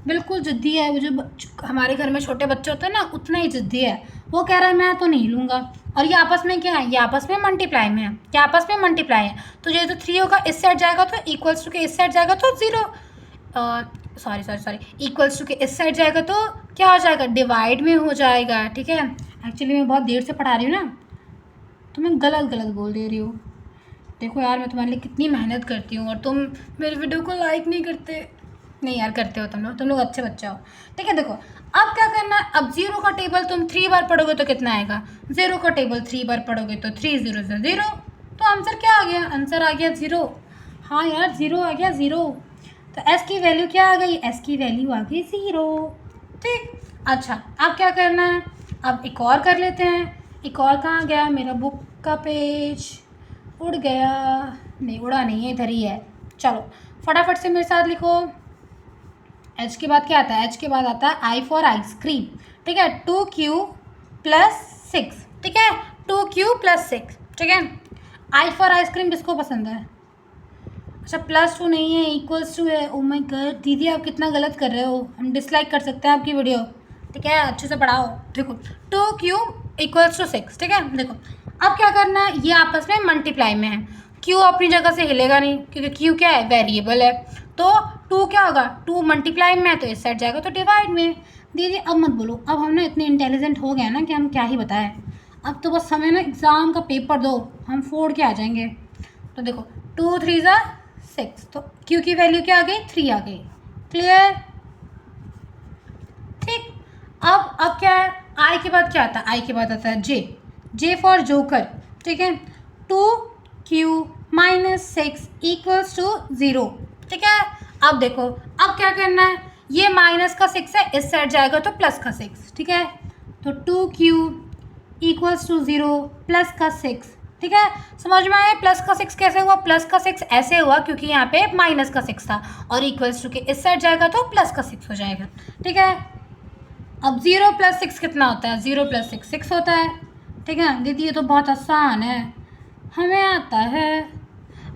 बिल्कुल ज़िद्दी है। वो जो हमारे घर में छोटे बच्चे होते हैं ना, उतना ही ज़िद्दी है। वो कह रहा है मैं तो नहीं लूँगा, और ये आपस में क्या है, ये आपस में मल्टीप्लाई में है, क्या आपस में मल्टीप्लाई है। तो ये तो 3 होगा इस साइड जाएगा तो इक्वल्स टू के इस साइड जाएगा तो 0, सॉरी इक्वल्स टू के इस साइड जाएगा तो क्या हो जाएगा, डिवाइड में हो जाएगा। ठीक है, एक्चुअली मैं बहुत देर से पढ़ा रही हूँ ना, तो मैं गलत गलत बोल दे रही हूँ। देखो यार, मैं तुम्हारे लिए कितनी मेहनत करती हूँ और तुम मेरे वीडियो को लाइक नहीं करते। नहीं यार, करते हो तुम लोग अच्छे बच्चे हो। ठीक है, देखो अब क्या करना है, अब 0 का टेबल तुम 3 बार पढ़ोगे तो कितना आएगा, 0 का टेबल 3 बार पढ़ोगे तो 3 0 0 0, तो आंसर क्या आ गया, आंसर आ गया 0। हाँ यार, 0 आ गया 0। तो एस की वैल्यू क्या आ गई, एस की वैल्यू आ गई 0। ठीक, अच्छा अब क्या करना है, अब एक और कर लेते हैं। एक और कहाँ गया मेरा बुक का पेज, उड़ गया, नहीं उड़ा नहीं है, इधर ही है। चलो फटाफट से मेरे साथ लिखो। एच के बाद क्या आता है, एच के बाद आता है आई फॉर आइसक्रीम। ठीक है, 2Q + 6। ठीक है, 2Q + 6। ठीक है, आई फॉर आइसक्रीम किसको पसंद है, अच्छा +2 नहीं है, इक्वल्स टू है। ओ माय गॉड दीदी, आप कितना गलत कर रहे हो, हम डिसलाइक कर सकते हैं आपकी वीडियो। ठीक है, अच्छे से पढ़ाओ। देखो 2Q = 6। ठीक है, देखो अब क्या करना है, ये आपस में मल्टीप्लाई में है। Q अपनी जगह से हिलेगा नहीं क्योंकि Q क्या है, वेरिएबल है। तो 2 क्या होगा, 2 मल्टीप्लाई में है तो इस साइड जाएगा तो डिवाइड में। दीदी अब मत बोलो, अब हम ना इतने इंटेलिजेंट हो गए ना कि हम क्या ही बताएं। अब तो बस हमें ना एग्ज़ाम का पेपर दो, हम फोड़ के आ जाएंगे। तो देखो 2 3 ज़ा 6, तो Q की वैल्यू क्या आ गई, 3 आ गई। क्लियर, ठीक। अब क्या है, आई के बाद क्या आता है, आई के बाद आता है जे फॉर जोकर। ठीक है, 2Q - 6 = 0। ठीक है, अब देखो अब क्या करना है, ये माइनस का 6 है, इस साइड जाएगा तो प्लस का 6। ठीक है, तो 2Q = 0 प्लस का 6। ठीक है, समझ में आया प्लस का 6 कैसे हुआ, प्लस का 6 ऐसे हुआ क्योंकि यहाँ पे माइनस का 6 था और इक्वल्स टू के इस साइड जाएगा तो प्लस का 6 हो जाएगा। ठीक है, अब 0 + 6 कितना होता है, 0 + 6 6 होता है। ठीक है दीदी, ये तो बहुत आसान है, हमें आता है।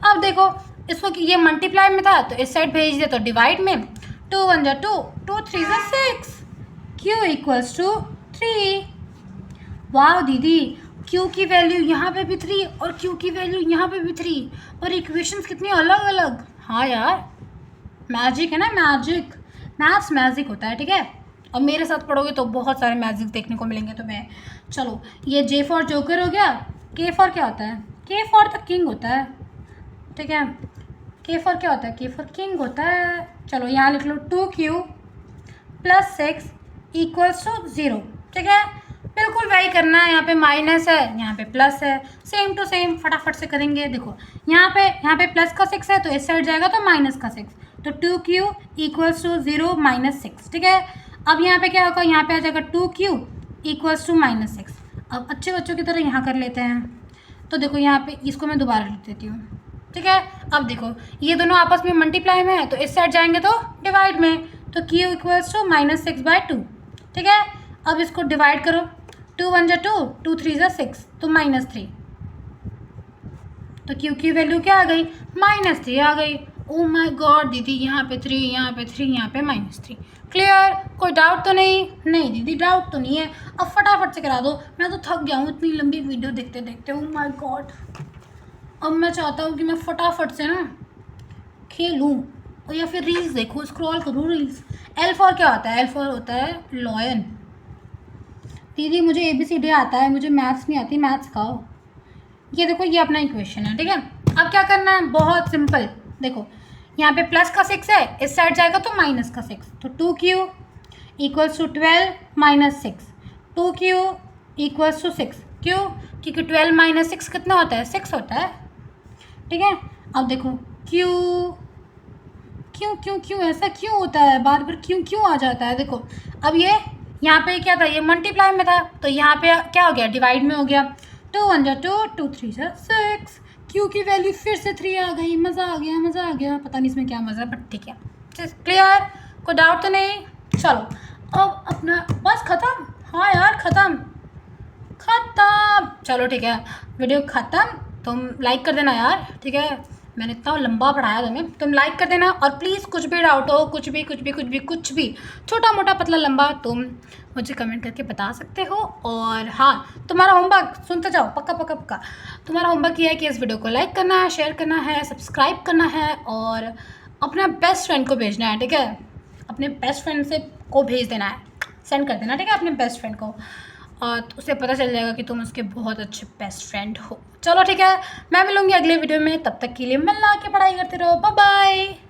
अब देखो इसको कि ये मल्टीप्लाई में था तो इस साइड भेज दिया तो डिवाइड में। 2 1 = 2, 2 3 = 6, Q = 3। वाह दीदी, Q की वैल्यू यहाँ पे भी 3 और Q की वैल्यू यहाँ पे भी 3 और इक्वेशंस कितनी अलग अलग। हाँ यार, मैजिक है ना, मैजिक, मैथ्स मैजिक होता है। ठीक है, और मेरे साथ पढ़ोगे तो बहुत सारे मैजिक देखने को मिलेंगे तुम्हें। चलो ये जे फॉर जोकर हो गया, के फॉर क्या होता है, के फॉर द किंग होता है। ठीक है, के फॉर क्या होता है, के फॉर किंग होता है। चलो यहाँ लिख लो 2Q + 6 = 0। ठीक है, बिल्कुल वही करना है, यहाँ पे माइनस है, यहाँ पे प्लस है, सेम टू सेम फटाफट से करेंगे। देखो यहाँ पे प्लस का 6 है तो इस साइड जाएगा तो माइनस का 6, तो 2Q = 0 - 6। ठीक है, अब यहाँ पे क्या होगा, यहाँ पे आ जाएगा 2Q = -6। अब अच्छे बच्चों की तरह यहाँ कर लेते हैं। तो देखो यहाँ पे इसको मैं दोबारा लिख देती हूँ। ठीक है, अब देखो ये दोनों आपस में मल्टीप्लाई में है तो इस साइड जाएंगे तो डिवाइड में, तो Q = -6/2। ठीक है, अब इसको डिवाइड करो, 2 1 = 2, 2 3 = 6, तो -3। तो Q की वैल्यू क्या आ गई, -3 आ गई। ओ माय गॉड दीदी, यहाँ पे 3, यहाँ पे 3, यहाँ पे -3। क्लियर, कोई डाउट तो नहीं, नहीं दीदी डाउट तो नहीं है। अब फटाफट से करा दो, मैं तो थक गया हूँ इतनी लंबी वीडियो देखते देखते। ओ माय गॉड, अब मैं चाहता हूँ कि मैं फटाफट से ना खेलूँ और या फिर रील्स देखूँ, स्क्रॉल करूँ रील्स। L फॉर क्या होता है, L फॉर होता है लॉयन। दीदी मुझे ABCD आता है, मुझे मैथ्स नहीं आती, मैथ्स खाओ। ये देखो ये अपना इक्वेशन है। ठीक है, अब क्या करना है, बहुत सिंपल। देखो यहाँ पे प्लस का 6 है, इस साइड जाएगा तो माइनस का 6, तो 2Q = 12 - 6, 2Q = 6। क्यों, क्योंकि 12 - 6 कितना होता है, 6 होता है। ठीक है, अब देखो Q क्यों क्यों क्यों ऐसा क्यों होता है, बार बार क्यों क्यों आ जाता है। देखो अब ये यहाँ पे क्या था, ये मल्टीप्लाई में था तो यहाँ पे क्या हो गया, डिवाइड में हो गया। 2 1 = 2, 2 3 = 6, Q की वैल्यू फिर से 3 आ गई। मज़ा आ गया, मज़ा आ गया, पता नहीं इसमें क्या मज़ा है बट ठीक है। क्लियर, कोई डाउट तो नहीं। चलो अब अपना बस ख़त्म। हाँ यार ख़त्म। चलो ठीक है, वीडियो ख़त्म। तुम लाइक कर देना यार, ठीक है, मैंने इतना लंबा पढ़ाया तुम्हें, तुम लाइक कर देना। और प्लीज़ कुछ भी डाउट हो, कुछ भी छोटा मोटा पतला लंबा, तुम मुझे कमेंट करके बता सकते हो। और हाँ, तुम्हारा होमवर्क सुनते जाओ, पक्का। तुम्हारा होमवर्क ये है कि इस वीडियो को लाइक करना है, शेयर करना है, सब्सक्राइब करना है और अपना बेस्ट फ्रेंड को भेजना है, ठीक है? अपने बेस्ट फ्रेंड से को भेज देना है, सेंड कर देना, ठीक है, अपने बेस्ट फ्रेंड को, और उसे पता चल जाएगा कि तुम उसके बहुत अच्छे बेस्ट फ्रेंड हो। चलो ठीक है, मैं मिलूँगी अगले वीडियो में, तब तक के लिए मिलना के पढ़ाई करते रहो। Bye bye.